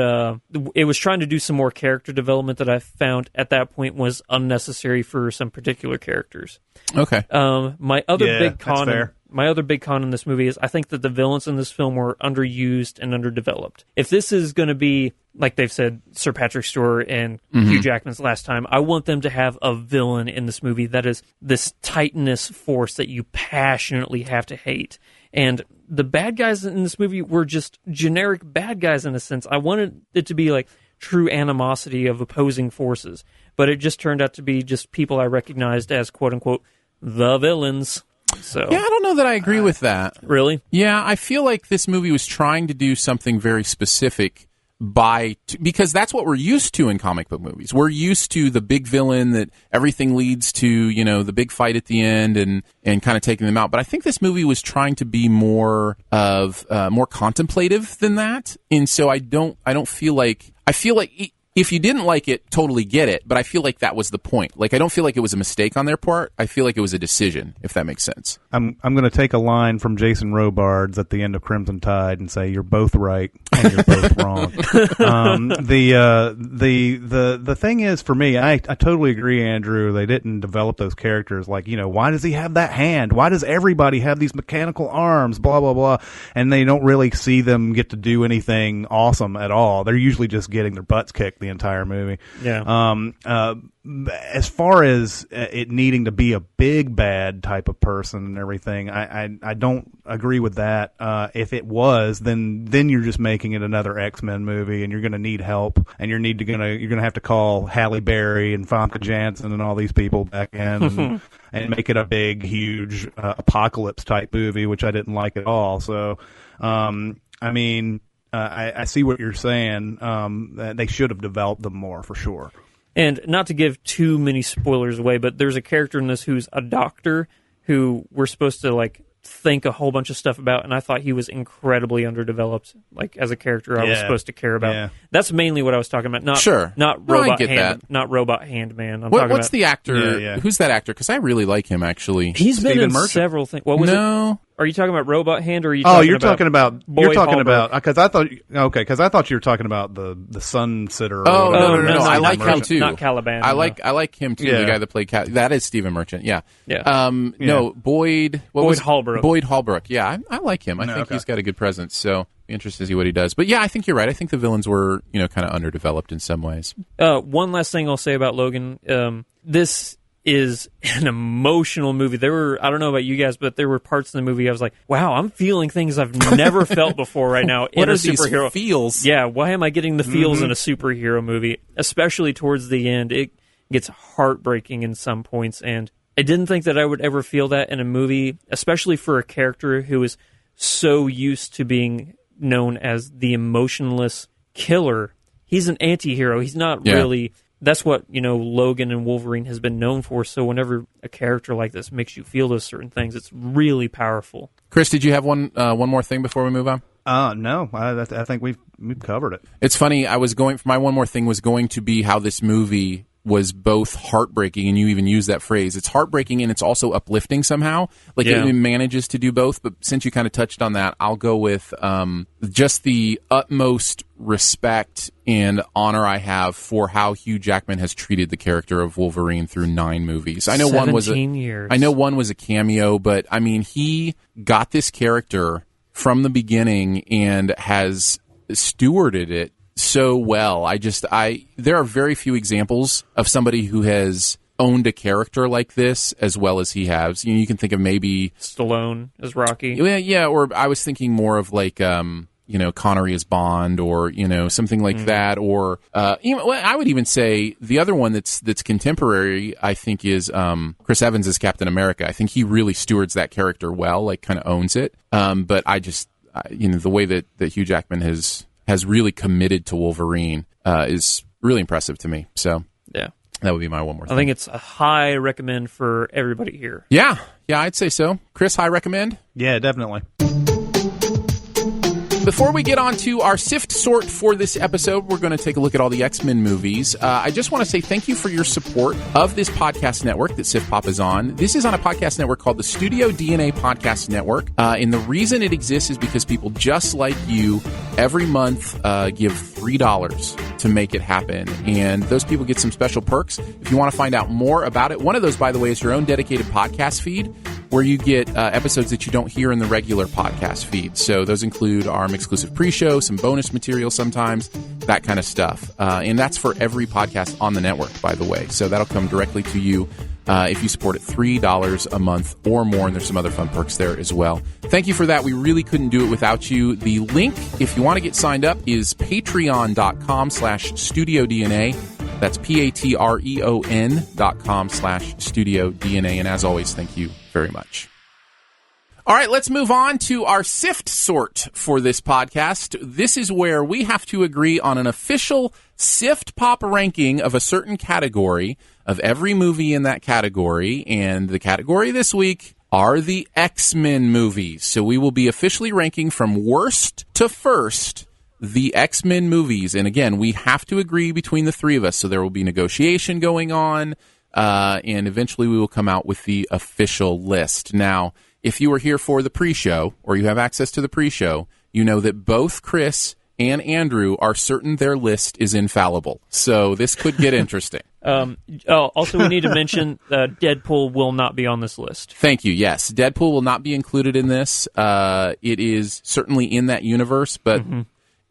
it was trying to do some more character development that I found at that point was unnecessary for some particular characters. Okay. My other big con in this movie is I think that the villains in this film were underused and underdeveloped. If this is going to be, like they've said, Sir Patrick Stewart and Hugh Jackman's last time, I want them to have a villain in this movie that is this titanous force that you passionately have to hate. And the bad guys in this movie were just generic bad guys in a sense. I wanted it to be like true animosity of opposing forces, but it just turned out to be just people I recognized as quote-unquote the villains. So yeah, I don't know that I agree with that. Really? Yeah, I feel like this movie was trying to do something very specific because that's what we're used to in comic book movies. We're used to the big villain that everything leads to, you know, the big fight at the end and kind of taking them out. But I think this movie was trying to be more contemplative than that. And so I feel like if you didn't like it, totally get it, but I feel like that was the point. Like, I don't feel like it was a mistake on their part. I feel like it was a decision, if that makes sense. I'm going to take a line from Jason Robards at the end of Crimson Tide and say, you're both right and you're both wrong. The thing is, for me, I totally agree, Andrew, they didn't develop those characters. Like, you know, why does he have that hand? Why does everybody have these mechanical arms? Blah, blah, blah. And they don't really see them get to do anything awesome at all. They're usually just getting their butts kicked the entire movie. Yeah. As far as it needing to be a big bad type of person and everything, I don't agree with that. If it was, then you're just making it another X-Men movie, and you're going to need help, and you're going to have to call Halle Berry and Famke Janssen and all these people back in and make it a big, huge apocalypse type movie, which I didn't like at all. So, I mean, I see what you're saying. They should have developed them more, for sure. And not to give too many spoilers away, but there's a character in this who's a doctor who we're supposed to, like, think a whole bunch of stuff about, and I thought he was incredibly underdeveloped, like, as a character I was supposed to care about. Yeah. That's mainly what I was talking about. Not Robot Hand-Man. What's the actor? Yeah. Who's that actor? Because I really like him, actually. He's been in several things. What was it? Are you talking about Robot Hand, or are you talking about because I thought you were talking about the Sun Sitter. No. I like him too. Not Caliban. I like him too. Yeah. The guy that played that is Stephen Merchant. Yeah. No, Boyd Holbrook. Boyd Holbrook. Yeah, I like him. I think he's got a good presence. So be interested to see what he does. But yeah, I think you're right. I think the villains were kind of underdeveloped in some ways. One last thing I'll say about Logan. is an emotional movie. I don't know about you guys, but there were parts in the movie I was like, wow, I'm feeling things I've never felt before right now in a superhero. These feels? Yeah, why am I getting the feels in a superhero movie? Especially towards the end. It gets heartbreaking in some points, and I didn't think that I would ever feel that in a movie, especially for a character who is so used to being known as the emotionless killer. He's an anti-hero. He's not really... That's what, Logan and Wolverine has been known for. So whenever a character like this makes you feel those certain things, it's really powerful. Chris, did you have one more thing before we move on? No, I think we've covered it. It's funny. My one more thing was going to be how this movie was both heartbreaking, and you even use that phrase. It's heartbreaking and it's also uplifting somehow. It manages to do both, but since you kind of touched on that, I'll go with just the utmost respect and honor I have for how Hugh Jackman has treated the character of Wolverine through 9 movies. I know 17 years. I know one was a cameo, but I mean, he got this character from the beginning and has stewarded it so well. There are very few examples of somebody who has owned a character like this as well as he has. You can think of maybe Stallone as Rocky. Yeah, or I was thinking more of Connery as Bond, or something like that, or I would even say the other one that's contemporary, I think, is Chris Evans as Captain America. I think he really stewards that character well, kind of owns it. But the way that Hugh Jackman has really committed to Wolverine is really impressive to me. So yeah, that would be my one more thing. I think it's a high recommend for everybody here. Yeah, I'd say so. Chris, high recommend? Yeah, definitely. Before we get on to our sift sort for this episode, we're going to take a look at all the X-Men movies. I just want to say thank you for your support of this podcast network that Siftpop is on. This is on a podcast network called the Studio DNA Podcast Network. And the reason it exists is because people just like you every month give $3 to make it happen. And those people get some special perks. If you want to find out more about it, one of those, by the way, is your own dedicated podcast feed, where you get episodes that you don't hear in the regular podcast feed. So those include our exclusive pre-show, some bonus material sometimes, that kind of stuff. And that's for every podcast on the network, by the way. So that'll come directly to you if you support it $3 a month or more, and there's some other fun perks there as well. Thank you for that. We really couldn't do it without you. The link, if you want to get signed up, is patreon.com/StudioDNA. That's patreon.com/StudioDNA. And as always, thank you very much. All right, let's move on to our sift sort for this podcast. This is where we have to agree on an official Siftpop ranking of a certain category of every movie in that category. And the category this week are the X-Men movies. So we will be officially ranking from worst to first the X-Men movies. And again, we have to agree between the three of us. So there will be negotiation going on. And eventually we will come out with the official list. Now, if you were here for the pre-show, or you have access to the pre-show, you know that both Chris and Andrew are certain their list is infallible. So this could get interesting. Also, we need to mention Deadpool will not be on this list. Thank you. Yes, Deadpool will not be included in this. It is certainly in that universe, but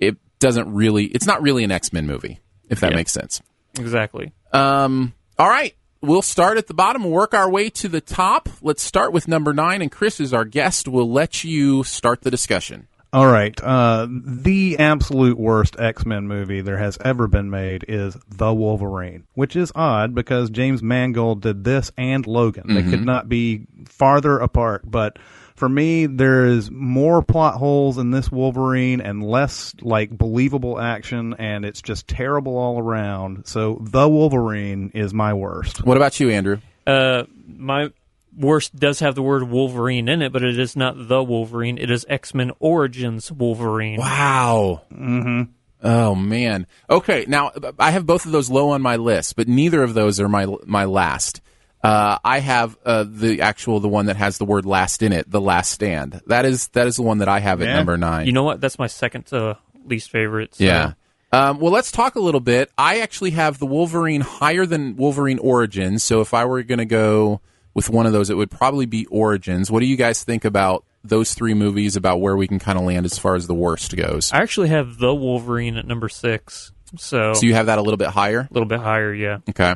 it's not really an X-Men movie, if that makes sense. Exactly. All right. We'll start at the bottom and work our way to the top. Let's start with number 9, and Chris is our guest. We'll let you start the discussion. All right. The absolute worst X-Men movie there has ever been made is The Wolverine, which is odd because James Mangold did this and Logan. They could not be farther apart, but for me, there's more plot holes in this Wolverine and less believable action, and it's just terrible all around. So The Wolverine is my worst. What about you, Andrew? My worst does have the word Wolverine in it, but it is not The Wolverine. It is X-Men Origins Wolverine. Wow. Mm-hmm. Oh, man. Okay, now, I have both of those low on my list, but neither of those are my last. I have the one that has the word last in it, The Last Stand. That is the one that I have at number 9. You know what? That's my second to least favorite. So. Yeah. Well, let's talk a little bit. I actually have the Wolverine higher than Wolverine Origins, so if I were going to go with one of those, it would probably be Origins. What do you guys think about those three movies, about where we can kind of land as far as the worst goes? I actually have The Wolverine at number 6. So you have that a little bit higher? a little bit higher, yeah. Okay.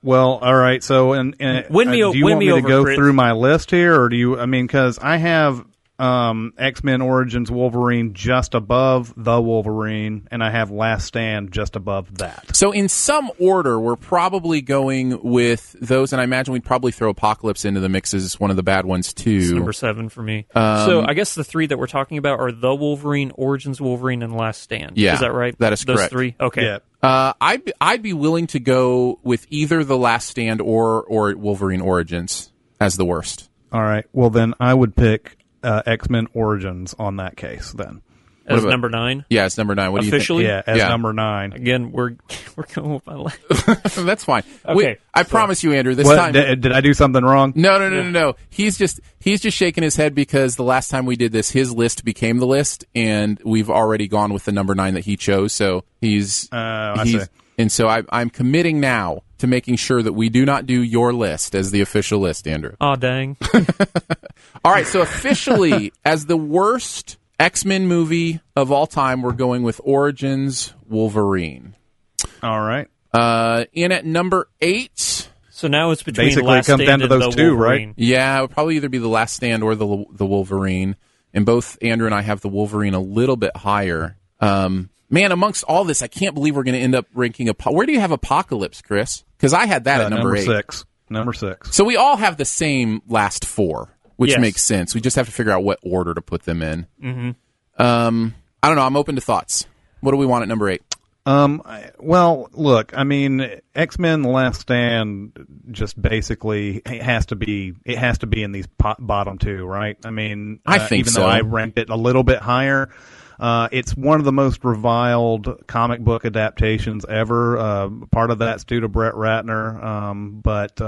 Well, all right. So, do you want me to go through my list here, or do you? I mean, because I have X-Men Origins Wolverine just above the Wolverine, and I have Last Stand just above that. So in some order, we're probably going with those, and I imagine we'd probably throw Apocalypse into the mix as one of the bad ones, too. It's number 7 for me. So I guess the 3 that we're talking about are The Wolverine, Origins Wolverine, and Last Stand. Yeah, is that right? That is correct. Those 3? Okay. Yeah. I'd be willing to go with either The Last Stand or Wolverine Origins as the worst. All right. Well, then I would pick X-Men Origins on that case then. As number 9? Yeah, it's number 9. What Officially? do you think? Yeah, as number 9. Again, we're going with my list. That's fine. Okay, I promise you, Andrew, this What, time... did I do something wrong? No. He's just shaking his head because the last time we did this, his list became the list, and we've already gone with the number 9 that he chose, so I see. And so I'm committing now to making sure that we do not do your list as the official list, Andrew. Aw, dang. All right, so officially, as the worst X-Men movie of all time, we're going with Origins Wolverine. All right. In at number 8... So now it's between Basically, Last it comes Stand down to and those the two, Wolverine. right? Yeah, it would probably either be The Last Stand or the Wolverine. And both Andrew and I have the Wolverine a little bit higher. Man, amongst all this, I can't believe we're going to end up ranking... Where do you have Apocalypse, Chris? Because I had that at number 8. 6. Number 6. So we all have the same last 4, which Yes. makes sense. We just have to figure out what order to put them in. Mm-hmm. I don't know. I'm open to thoughts. What do we want at number 8? Well, look, I mean, X-Men: The Last Stand just basically has to be in these bottom 2, right? I mean, I think even so. though I ranked it a little bit higher, it's one of the most reviled comic book adaptations ever. Part of that's due to Brett Ratner, but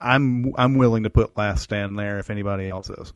I'm willing to put Last Stand there if anybody else is.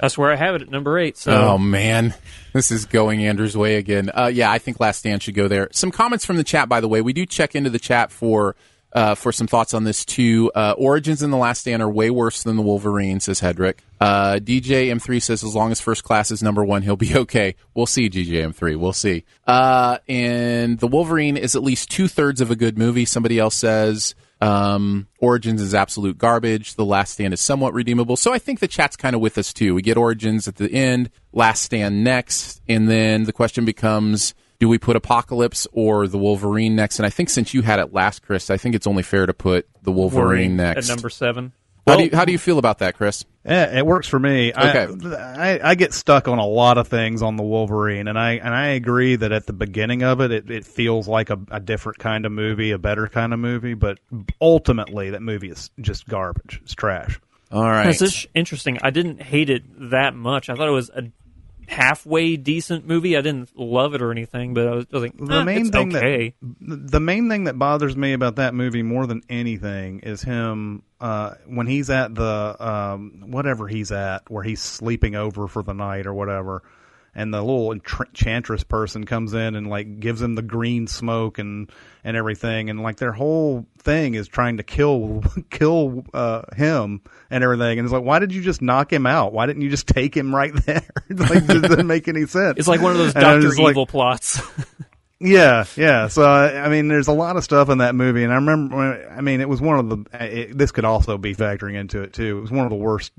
That's where I have it at number 8. So. Oh, man. This is going Andrew's way again. Yeah, I think Last Stand should go there. Some comments from the chat, by the way. We do check into the chat for some thoughts on this, too. Origins and The Last Stand are way worse than the Wolverine, says Hedrick. DJ M3 says, as long as First Class is number 1, he'll be okay. We'll see, DJ M3. We'll see. And the Wolverine is at least 2/3 of a good movie. Somebody else says... Origins is absolute garbage. The Last Stand is somewhat redeemable. So I think the chat's kind of with us too. We get Origins at the end, Last Stand next, and then the question becomes, do we put Apocalypse or the Wolverine next? And I think since you had it last, Chris, I think it's only fair to put the Wolverine next. At number 7. How do you feel about that, Chris? It works for me. Okay. I get stuck on a lot of things on the Wolverine, and I agree that at the beginning of it feels like a different kind of movie, a better kind of movie, but ultimately that movie is just garbage. It's trash. All right. It's interesting. I didn't hate it that much. I thought it was a halfway decent movie. I didn't love it or anything, but I was like, the main thing okay. The main thing that bothers me about that movie more than anything is him when he's at the whatever he's at, where he's sleeping over for the night or whatever, and the little enchantress person comes in and like gives him the green smoke and everything, and like their whole thing is trying to kill him and everything, and it's like, why did you just knock him out? Why didn't you just take him right there? Like, it doesn't make any sense. It's like one of those Dr. Evil plots. Yeah. So, I mean, there's a lot of stuff in that movie, and I remember, I mean, it was one of the, this could also be factoring into it, too. It was one of the worst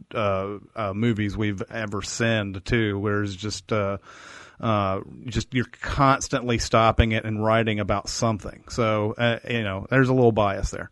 movies we've ever seen, too, where it's just you're constantly stopping it and writing about something. So, there's a little bias there.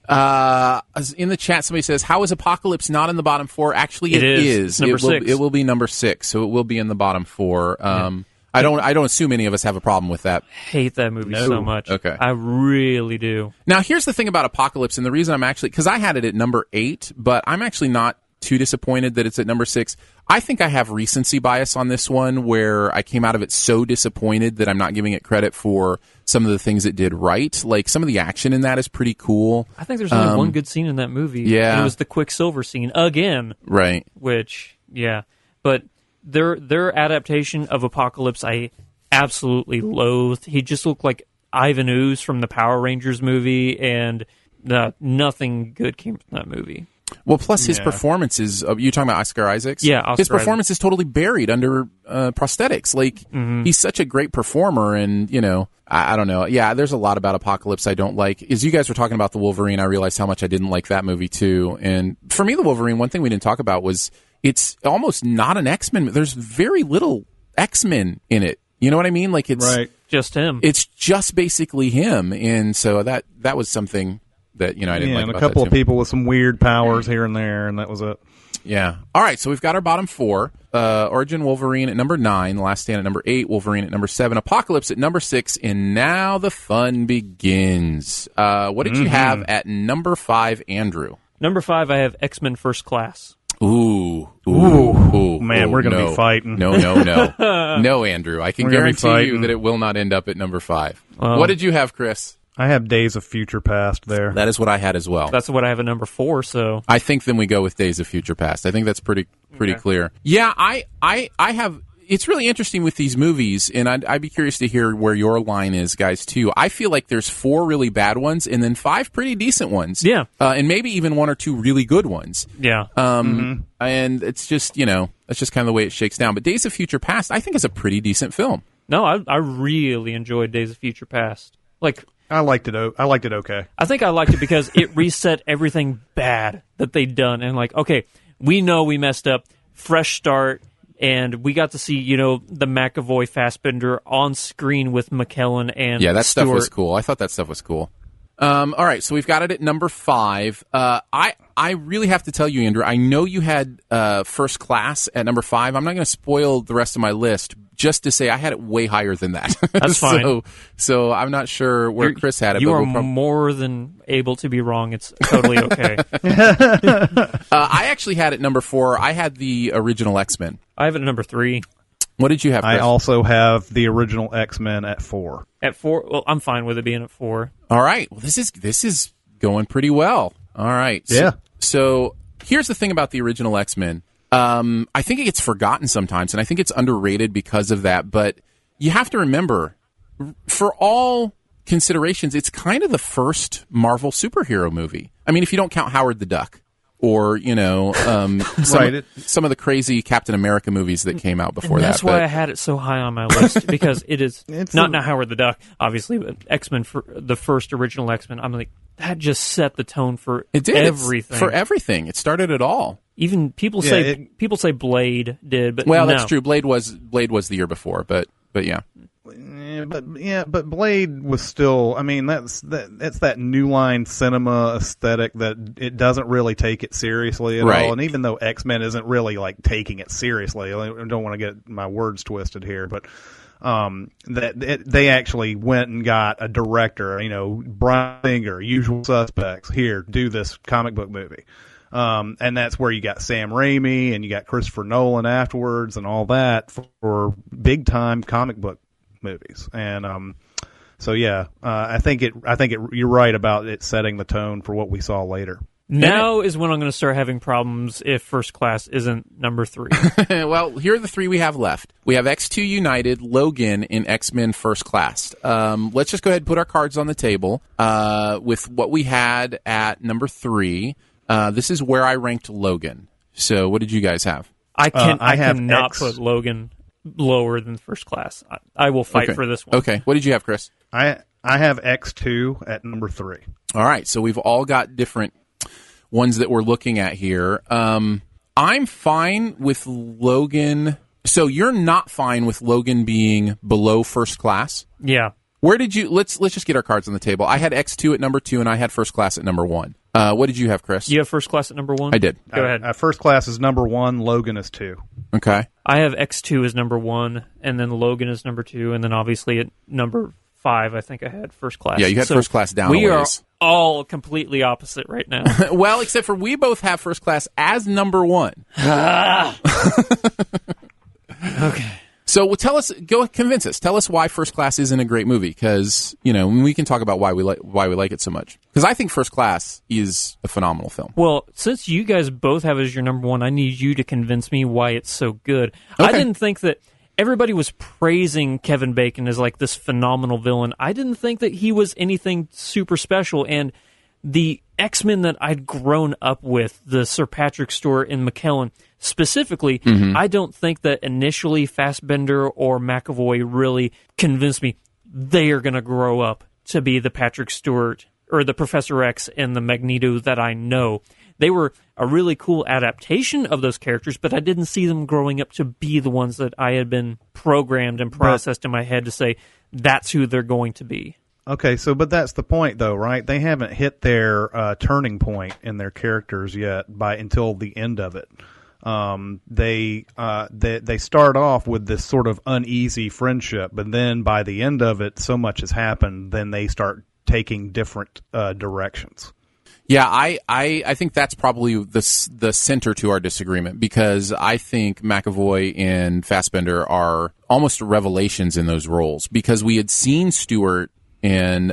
In the chat, somebody says, how is Apocalypse not in the bottom 4? Actually, it is. Number 6. It will be number 6, so it will be in the bottom 4. Yeah. I don't assume any of us have a problem with that. Hate that movie so much. Okay. I really do. Now, here's the thing about Apocalypse, and the reason I'm actually... Because I had it at number 8, but I'm actually not too disappointed that it's at number 6. I think I have recency bias on this one, where I came out of it so disappointed that I'm not giving it credit for some of the things it did right. Like, some of the action in that is pretty cool. I think there's only one good scene in that movie. Yeah. And it was the Quicksilver scene, again. Right. Which, yeah. But... Their adaptation of Apocalypse, I absolutely loathed. He just looked like Ivan Ooze from the Power Rangers movie, and nothing good came from that movie. Well, plus his Yeah. performance is, you talking about Oscar Isaacs? Yeah, Oscar his performance is totally buried under prosthetics. Like, he's such a great performer, and, you know, I don't know. Yeah, there's a lot about Apocalypse I don't like. As you guys were talking about the Wolverine, I realized how much I didn't like that movie, too. And for me, the Wolverine, one thing we didn't talk about was it's almost not an X-Men. There's very little X-Men in it. You know what I mean? Like, it's just him. It's just basically him. And so that was something that, you know, I didn't like and about a couple that of too. people with some weird powers here and there, and that was it. Yeah. All right, so we've got our bottom four. Origin Wolverine at number 9, The Last Stand at number 8, Wolverine at number 7, Apocalypse at number 6, and now the fun begins. What did you have at number 5, Andrew? Number 5, I have X-Men First Class. Ooh, Man, we're going to no. be fighting. No. No, Andrew. I can We're gonna be guarantee you fighting. that it will not end up at number 5. What did you have, Chris? I have Days of Future Past there. That is what I had as well. That's what I have at number 4, so... I think then we go with Days of Future Past. I think that's pretty clear. Yeah, I have... It's really interesting with these movies, and I'd be curious to hear where your line is, guys, too. I feel like there's 4 really bad ones, and then 5 pretty decent ones. Yeah. And maybe even 1 or 2 really good ones. Yeah. And it's just, you know, that's just kind of the way it shakes down. But Days of Future Past, I think, is a pretty decent film. No, I really enjoyed Days of Future Past. Like... I liked it okay. I think I liked it because it reset everything bad that they'd done. And like, okay, we know we messed up, fresh start, and we got to see, you know, the McAvoy Fassbender on screen with McKellen and Yeah, that Stewart. stuff was cool. I thought that stuff was cool. All right, so we've got it at number 5. I really have to tell you, Andrew, I know you had First Class at number 5. I'm not going to spoil the rest of my list, just to say I had it way higher than that. That's fine. So I'm not sure where Chris had it. You but are we'll more than able to be wrong. It's totally okay. I actually had it number 4. I had the original X-Men. I have it at number 3. What did you have, Chris? I also have the original X-Men at 4. At 4, well, I'm fine with it being at 4. All right. Well, this is going pretty well. All right. Yeah. So here's the thing about the original X-Men. I think it gets forgotten sometimes, and I think it's underrated because of that. But you have to remember, for all considerations, it's kind of the first Marvel superhero movie. I mean, if you don't count Howard the Duck, or, you know, some of the crazy Captain America movies that came out before and that. That's why I had it so high on my list, because it is not Howard the Duck, obviously, but X-Men, for the first original X-Men. I'm like, that just set the tone for everything. For everything. It started it all. Even people say Blade did, but well, no. that's true. Blade was the year before, but yeah. But Blade was still. I mean, that's that New Line cinema aesthetic that it doesn't really take it seriously at all. And even though X-Men isn't really like taking it seriously, I don't want to get my words twisted here, but they actually went and got a director. You know, Bryan Singer, Usual Suspects. Here, do this comic book movie. And that's where you got Sam Raimi and you got Christopher Nolan afterwards and all that for big time comic book movies. And so yeah, I think you're right about it setting the tone for what we saw later. Now is when I'm going to start having problems if First Class isn't number 3. Well, here are the 3 we have left. We have X2 United, Logan, and X-Men First Class. Let's just go ahead and put our cards on the table with what we had at number 3. This is where I ranked Logan. So what did you guys have? I cannot put Logan lower than First Class. I will fight for this one. Okay. What did you have, Chris? I have X2 at number 3. All right. So we've all got different ones that we're looking at here. I'm fine with Logan. So you're not fine with Logan being below First Class? Yeah. Where did you... Let's just get our cards on the table. I had X2 at number 2, and I had First Class at number 1. What did you have, Chris? You have First Class at number 1? I did. Go ahead. First Class is number 1, Logan is 2. Okay. I have X2 as number 1, and then Logan is number 2, and then obviously at number 5, I think I had First Class. Yeah, you had First Class down We a are ways. all completely opposite right now. Well, except for we both have First Class as number 1. Okay. So go convince us. Tell us why First Class isn't a great movie, because we can talk about why we like it so much. Because I think First Class is a phenomenal film. Well, since you guys both have it as your number 1, I need you to convince me why it's so good. Okay. I didn't think that everybody was praising Kevin Bacon as like this phenomenal villain. I didn't think that he was anything super special, and the X-Men that I'd grown up with, the Sir Patrick Stewart and McKellen specifically, I don't think that initially Fassbender or McAvoy really convinced me they are going to grow up to be the Patrick Stewart or the Professor X and the Magneto that I know. They were a really cool adaptation of those characters, but I didn't see them growing up to be the ones that I had been programmed and processed in my head to say that's who they're going to be. Okay, but that's the point, though, right? They haven't hit their turning point in their characters yet until the end of it. They start off with this sort of uneasy friendship, but then by the end of it, so much has happened, then they start taking different directions. Yeah, I think that's probably the center to our disagreement, because I think McAvoy and Fassbender are almost revelations in those roles, because we had seen Stewart and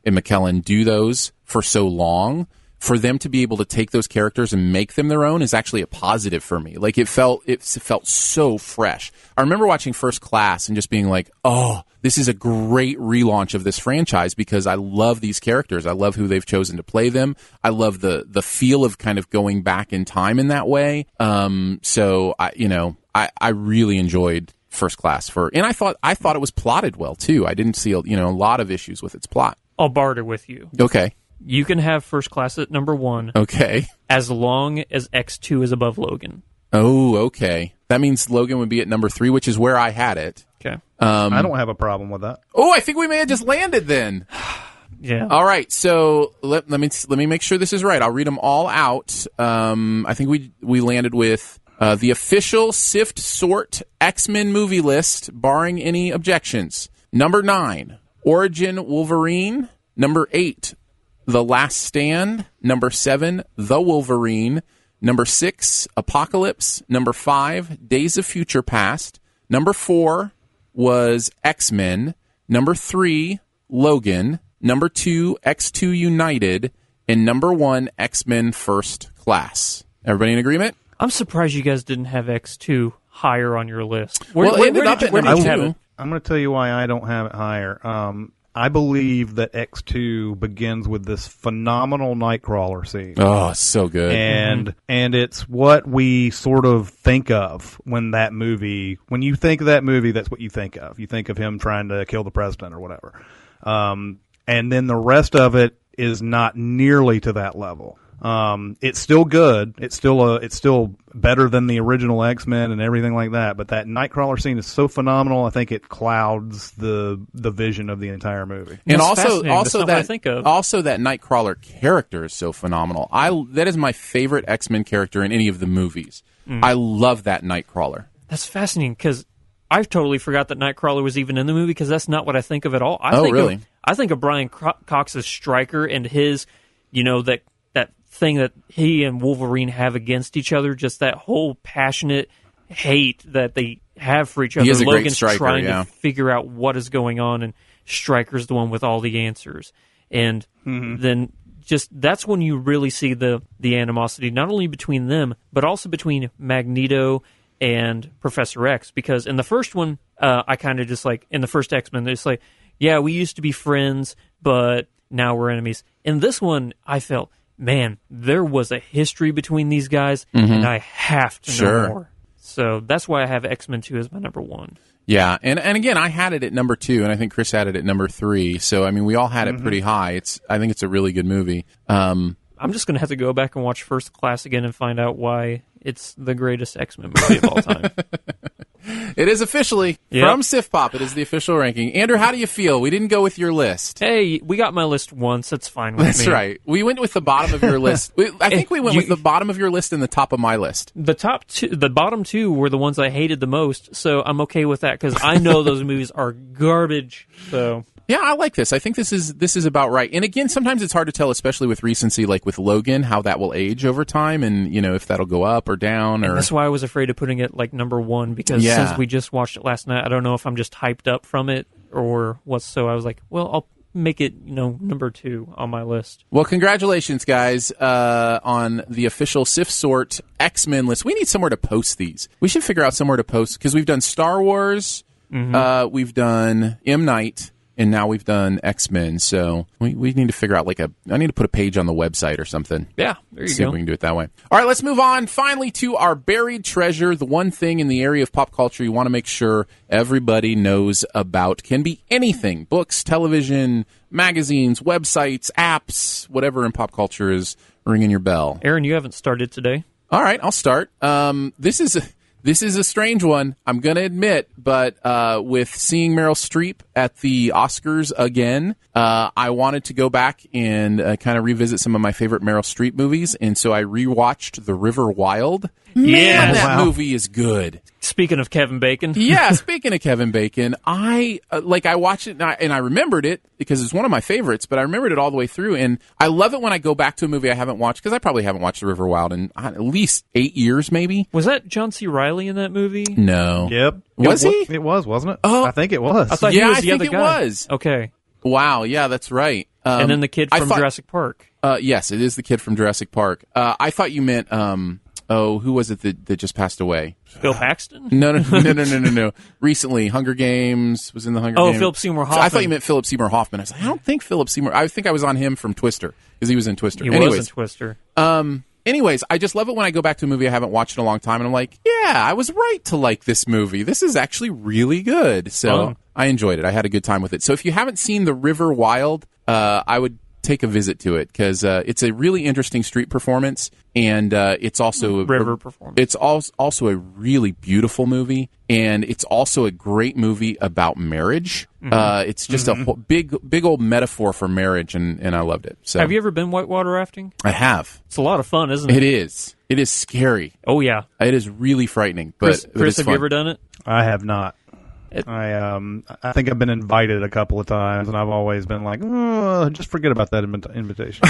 McKellen do those for so long. For them to be able to take those characters and make them their own is actually a positive for me. Like, it felt so fresh. I remember watching First Class and just being like, oh, this is a great relaunch of this franchise, because I love these characters. I love who they've chosen to play them. I love the feel of kind of going back in time in that way. So I really enjoyed First Class and I thought it was plotted well too. I didn't see a lot of issues with its plot. I'll barter with you. Okay. You can have First Class at number 1. Okay. As long as X2 is above Logan. Oh, okay. That means Logan would be at number 3, which is where I had it. Okay. I don't have a problem with that. Oh, I think we may have just landed then. Yeah. All right. So let me make sure this is right. I'll read them all out. I think we landed with the official Sift Sort X-Men movie list, barring any objections. Number 9, Origin Wolverine. Number 8, The Last Stand. Number 7, The Wolverine. Number 6, Apocalypse. Number 5, Days of Future Past. Number 4 was X-Men. Number 3, Logan. Number 2, X2 United. And number 1, X-Men First Class. Everybody in agreement? I'm surprised you guys didn't have X2 higher on your list. Where did you have it? I'm going to tell you why I don't have it higher. I believe that X2 begins with this phenomenal Nightcrawler scene. Oh, so good. And it's what we sort of think of when you think of that movie, that's what you think of. You think of him trying to kill the president or whatever. And then the rest of it is not nearly to that level. It's still good. It's still better than the original X-Men and everything like that. But that Nightcrawler scene is so phenomenal. I think it clouds the vision of the entire movie. And That's also what I think of. Also that Nightcrawler character is so phenomenal. That is my favorite X-Men character in any of the movies. I love that Nightcrawler. That's fascinating, because I totally forgot that Nightcrawler was even in the movie, because that's not what I think of at all. I think of Brian Cox's Stryker and his, that thing that he and Wolverine have against each other, just that whole passionate hate that they have for each other. He is a Logan's great striker, trying yeah. to figure out what is going on, and Stryker's the one with all the answers. And then just that's when you really see the animosity, not only between them, but also between Magneto and Professor X. Because in the first one, I kind of just like, in the first X-Men, it's like, yeah, we used to be friends, but now we're enemies. In this one, I felt, man, there was a history between these guys, and I have to know more. So that's why I have X-Men 2 as my number 1. Yeah, and again, I had it at number 2, and I think Chris had it at number 3. So, I mean, we all had it pretty high. I think it's a really good movie. I'm just going to have to go back and watch First Class again and find out why it's the greatest X-Men movie of all time. It is officially from Siftpop. It is the official ranking. Andrew, how do you feel? We didn't go with your list. Hey, we got my list once. That's fine with me. That's right. We went with the bottom of your list. I think we went with the bottom of your list and the top of my list. The bottom 2 were the ones I hated the most, so I'm okay with that, because I know those movies are garbage. So yeah, I like this. I think this is about right. And again, sometimes it's hard to tell, especially with recency, like with Logan, how that will age over time, and if that'll go up or down. Or that's why I was afraid of putting it like number 1, because since we just watched it last night, I don't know if I'm just hyped up from it or what. So I was like, well, I'll make it number 2 on my list. Well, congratulations, guys, on the official Sift Sort X-Men list. We need somewhere to post these. We should figure out somewhere to post, because we've done Star Wars, we've done M. Night. and now we've done X-Men. So we need to figure out I need to put a page on the website or something. Yeah, there you See go. if we can do it that way. All right, let's move on finally to our buried treasure, the one thing in the area of pop culture you want to make sure everybody knows about. Can be anything: books, television, magazines, websites, apps, whatever in pop culture is ringing your bell. Aaron, you haven't started today. All right, I'll start. This is a strange one, I'm going to admit, but with seeing Meryl Streep at the Oscars again, I wanted to go back and kind of revisit some of my favorite Meryl Streep movies, and so I rewatched The River Wild. Man, that movie is good. Speaking of Kevin Bacon. Yeah, speaking of Kevin Bacon, I watched it and I remembered it because it's one of my favorites, but I remembered it all the way through, and I love it when I go back to a movie I haven't watched, because I probably haven't watched The River Wild in at least 8 years, maybe. Was that John C. Reilly in that movie? No. Yep. Was he? It was, wasn't it? Oh. I think it was. I thought he Yeah, was I the think other it guy. was. Okay. Wow, yeah, that's right. And then the kid from Jurassic Park. Yes, it is the kid from Jurassic Park. I thought you meant, who was it that just passed away? Bill Paxton? No. Recently, Hunger Games was in the Hunger Games. Oh, Philip Seymour Hoffman. I thought you meant Philip Seymour Hoffman. I was like, I don't think Philip Seymour. I think I was on him from Twister because he was in Twister. He was in Twister. Anyways, I just love it when I go back to a movie I haven't watched in a long time, and I'm like, yeah, I was right to like this movie. This is actually really good. So I enjoyed it. I had a good time with it. So if you haven't seen The River Wild, I would take a visit to it, because it's a really interesting street performance, and it's also River performance. It's also a really beautiful movie, and it's also a great movie about marriage. It's just a whole, big old metaphor for marriage, and I loved it. So Have you ever been whitewater rafting? I have. It's a lot of fun, isn't it? It is. It is scary. Oh, yeah. It is really frightening. But Chris, it's have fun. you ever done it? I have not. I think I've been invited a couple of times, and I've always been like, just forget about that invitation.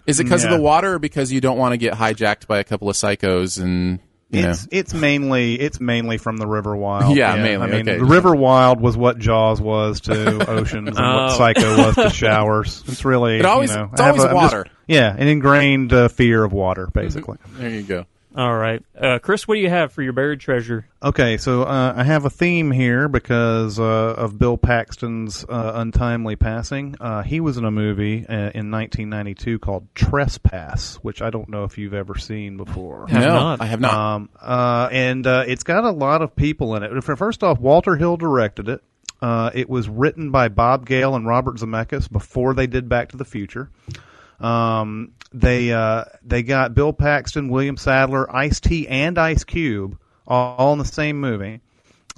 Is it because of the water, or because you don't want to get hijacked by a couple of psychos and It's mainly from the River Wild. Yeah, mainly. I mean, Okay. the River Wild was what Jaws was to oceans, and what Psycho was to showers. It's really it's always water. An ingrained fear of water, basically. There you go. All right. Chris, what do you have for your buried treasure? Okay, so I have a theme here because of Bill Paxton's untimely passing. He was in a movie in 1992 called Trespass, which I don't know if you've ever seen before. I have not. And it's got a lot of people in it. First off, Walter Hill directed it. It was written by Bob Gale and Robert Zemeckis before they did Back to the Future. They got Bill Paxton, William Sadler, Ice-T, and Ice Cube all in the same movie.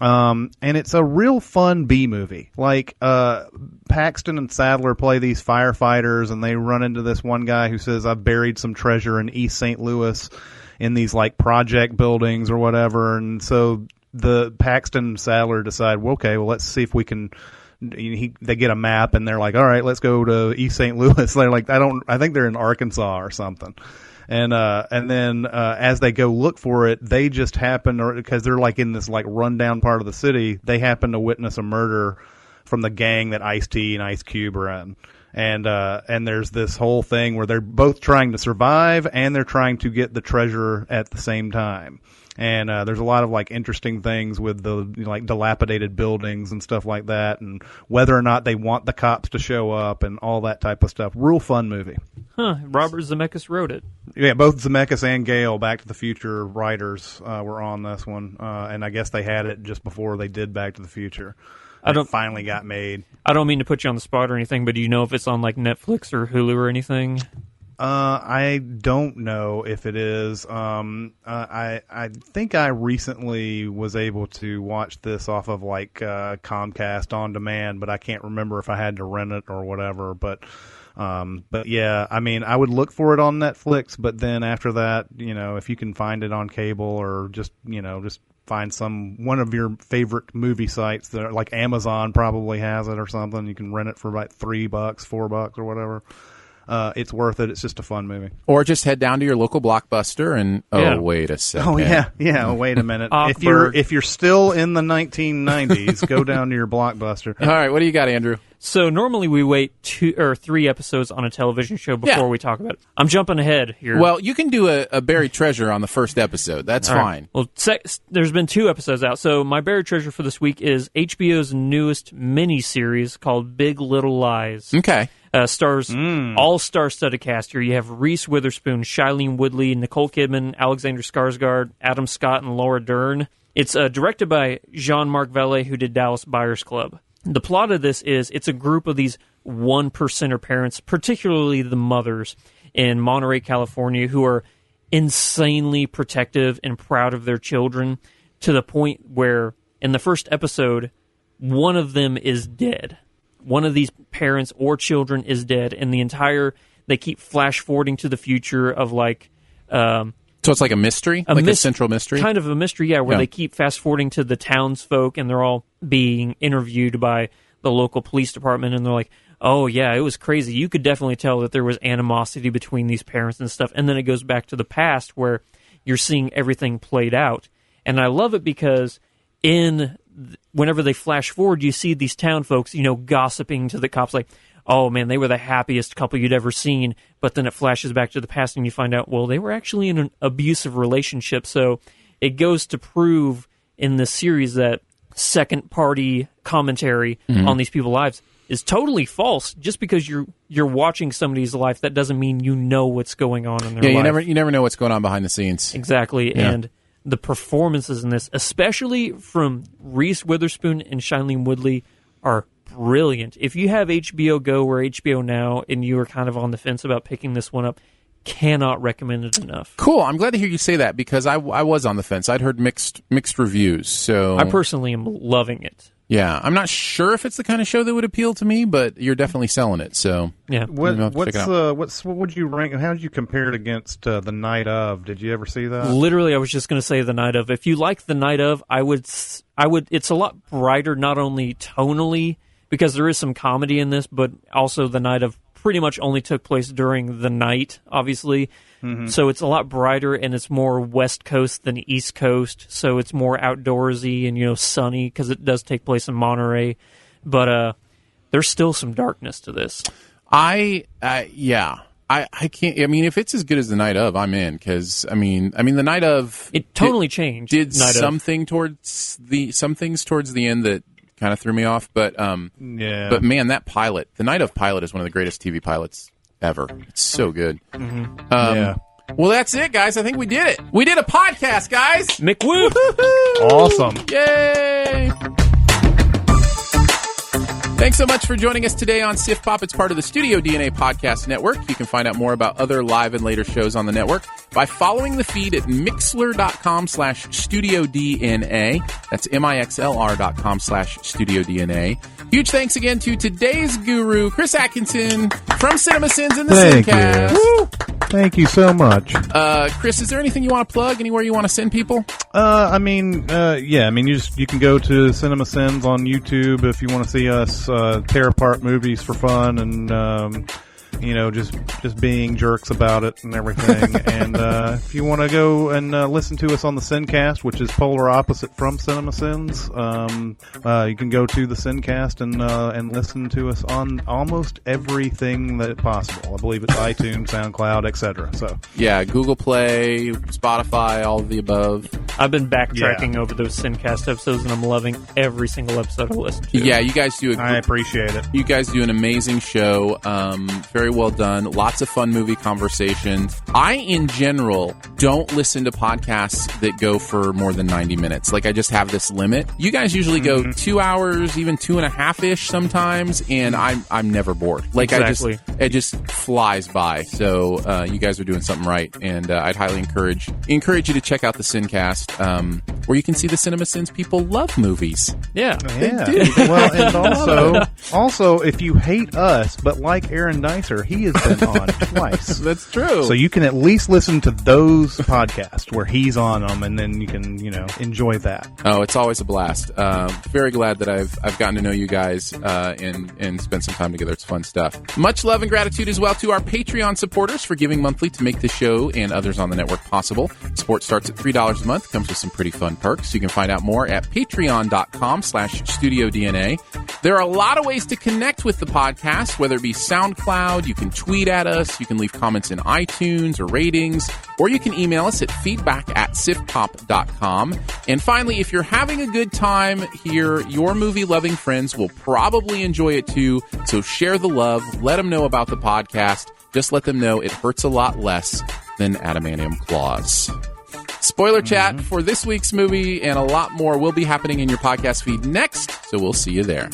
And it's a real fun B movie. Like, Paxton and Sadler play these firefighters, and they run into this one guy who says, I've buried some treasure in East St. Louis in these, like, project buildings or whatever. And so the Paxton and Sadler decide, well, okay, well, let's see if we can... They get a map, and they're like, all right, let's go to East St. Louis. They're like, I think they're in Arkansas or something. And then as they go look for it, they just happen, because they're like in this like rundown part of the city, they happen to witness a murder from the gang that Ice-T and Ice Cube are in. And there's this whole thing where they're both trying to survive, and they're trying to get the treasure at the same time. And there's a lot of like interesting things with the like dilapidated buildings and stuff like that, and whether or not they want the cops to show up and all that type of stuff. Real fun movie. Robert Zemeckis wrote it. Yeah, both Zemeckis and Gale, Back to the Future writers, were on this one, and I guess they had it just before they did Back to the Future. It finally got made. I don't mean to put you on the spot or anything, but do you know if it's on like Netflix or Hulu or anything? I don't know if it is. I think I recently was able to watch this off of like Comcast On Demand, but I can't remember if I had to rent it or whatever. But yeah, I mean, I would look for it on Netflix, but then after that, if you can find it on cable or just find one of your favorite movie sites that are, like Amazon probably has it or something. You can rent it for like $3, $4 or whatever. It's worth it. It's just a fun movie. Or just head down to your local Blockbuster and wait a second. Oh yeah. Wait a minute. If you're still in the 1990s, go down to your Blockbuster. All right, what do you got, Andrew? So normally we wait 2 or 3 episodes on a television show before we talk about it. I'm jumping ahead here. Well, you can do a buried treasure on the first episode. That's fine. Right. Well, there's been 2 episodes out. So my buried treasure for this week is HBO's newest mini-series called Big Little Lies. Okay. Stars all-star studded cast here. You have Reese Witherspoon, Shailene Woodley, Nicole Kidman, Alexander Skarsgård, Adam Scott, and Laura Dern. It's directed by Jean-Marc Vallée, who did Dallas Buyers Club. The plot of this is it's a group of these 1%er parents, particularly the mothers in Monterey, California, who are insanely protective and proud of their children to the point where in the first episode, one of them is dead. One of these parents or children is dead, and they keep flash forwarding to the future of like... So it's like a mystery? A central mystery? Kind of a mystery, where they keep fast-forwarding to the townsfolk, and they're all being interviewed by the local police department, and they're like, oh, yeah, it was crazy. You could definitely tell that there was animosity between these parents and stuff. And then it goes back to the past where you're seeing everything played out. And I love it because whenever they flash forward, you see these townfolks, gossiping to the cops like, oh, man, they were the happiest couple you'd ever seen. But then it flashes back to the past and you find out, well, they were actually in an abusive relationship. So it goes to prove in this series that second-party commentary on these people's lives is totally false. Just because you're watching somebody's life, that doesn't mean you know what's going on in their life. You never know what's going on behind the scenes. Exactly, and the performances in this, especially from Reese Witherspoon and Shailene Woodley, are brilliant. If you have HBO Go or HBO Now and you are kind of on the fence about picking this one up, cannot recommend it enough. Cool. I'm glad to hear you say that because I was on the fence. I'd heard mixed reviews. So I personally am loving it. Yeah, I'm not sure if it's the kind of show that would appeal to me, but you're definitely selling it. So yeah. What would you rank? How did you compare it against The Night Of? Did you ever see that? Literally, I was just going to say The Night Of. If you like The Night Of, I would. It's a lot brighter, not only tonally because there is some comedy in this, but also The Night Of pretty much only took place during the night, obviously. Mm-hmm. So it's a lot brighter, and it's more West Coast than East Coast. So it's more outdoorsy and sunny because it does take place in Monterey. But there's still some darkness to this. I can't. I mean, if it's as good as The Night Of, I'm in because I mean, The Night Of it totally changed. Did some things towards the end that kind of threw me off, but But man, that pilot, The Night Of pilot, is one of the greatest TV pilots ever. It's so good. Mm-hmm. Well, that's it, guys. I think we did it. We did a podcast, guys. McWoo! Awesome! Yay! Thanks so much for joining us today on Siftpop. It's part of the Studio DNA Podcast Network. You can find out more about other live and later shows on the network by following the feed at mixlr.com/StudioDNA. That's MIXLR.com/StudioDNA. Huge thanks again to today's guru, Chris Atkinson from CinemaSins and the Sincast. Woo! Thank you so much. Chris, is there anything you want to plug? Anywhere you want to send people? You can go to CinemaSins on YouTube if you want to see us tear apart movies for fun and just being jerks about it and everything. And if you want to go and listen to us on the Sincast, which is polar opposite from CinemaSins, you can go to the Sincast and listen to us on almost everything that possible. I believe it's iTunes, SoundCloud, etc. So yeah, Google Play, Spotify, all of the above. I've been backtracking over those Sincast episodes, and I'm loving every single episode I listen to. Yeah, you guys do. I appreciate it. You guys do an amazing show. Very well done. Lots of fun movie conversation. I, in general, don't listen to podcasts that go for more than 90 minutes. Like, I just have this limit. You guys usually go 2 hours, even 2.5-ish sometimes, and I'm never bored. Like, exactly. it just flies by. So, you guys are doing something right, and I'd highly encourage you to check out the Sincast, where you can see the CinemaSins people love movies. Yeah. They do. Well, and also, if you hate us but like Aaron Dicer, he has been on twice. That's true. So you can at least listen to those podcasts where he's on them, and then you can, enjoy that. Oh, it's always a blast. Very glad that I've gotten to know you guys and spend some time together. It's fun stuff. Much love and gratitude as well to our Patreon supporters for giving monthly to make the show and others on the network possible. Support starts at $3 a month. Comes with some pretty fun perks. You can find out more at patreon.com/StudioDNA. There are a lot of ways to connect with the podcast, whether it be SoundCloud, you can tweet at us, you can leave comments in iTunes or ratings, or you can email us at feedback@siftpop.com. And finally, if you're having a good time here, your movie-loving friends will probably enjoy it too, so share the love, let them know about the podcast, just let them know it hurts a lot less than adamantium claws. Spoiler chat for this week's movie and a lot more will be happening in your podcast feed next, so we'll see you there.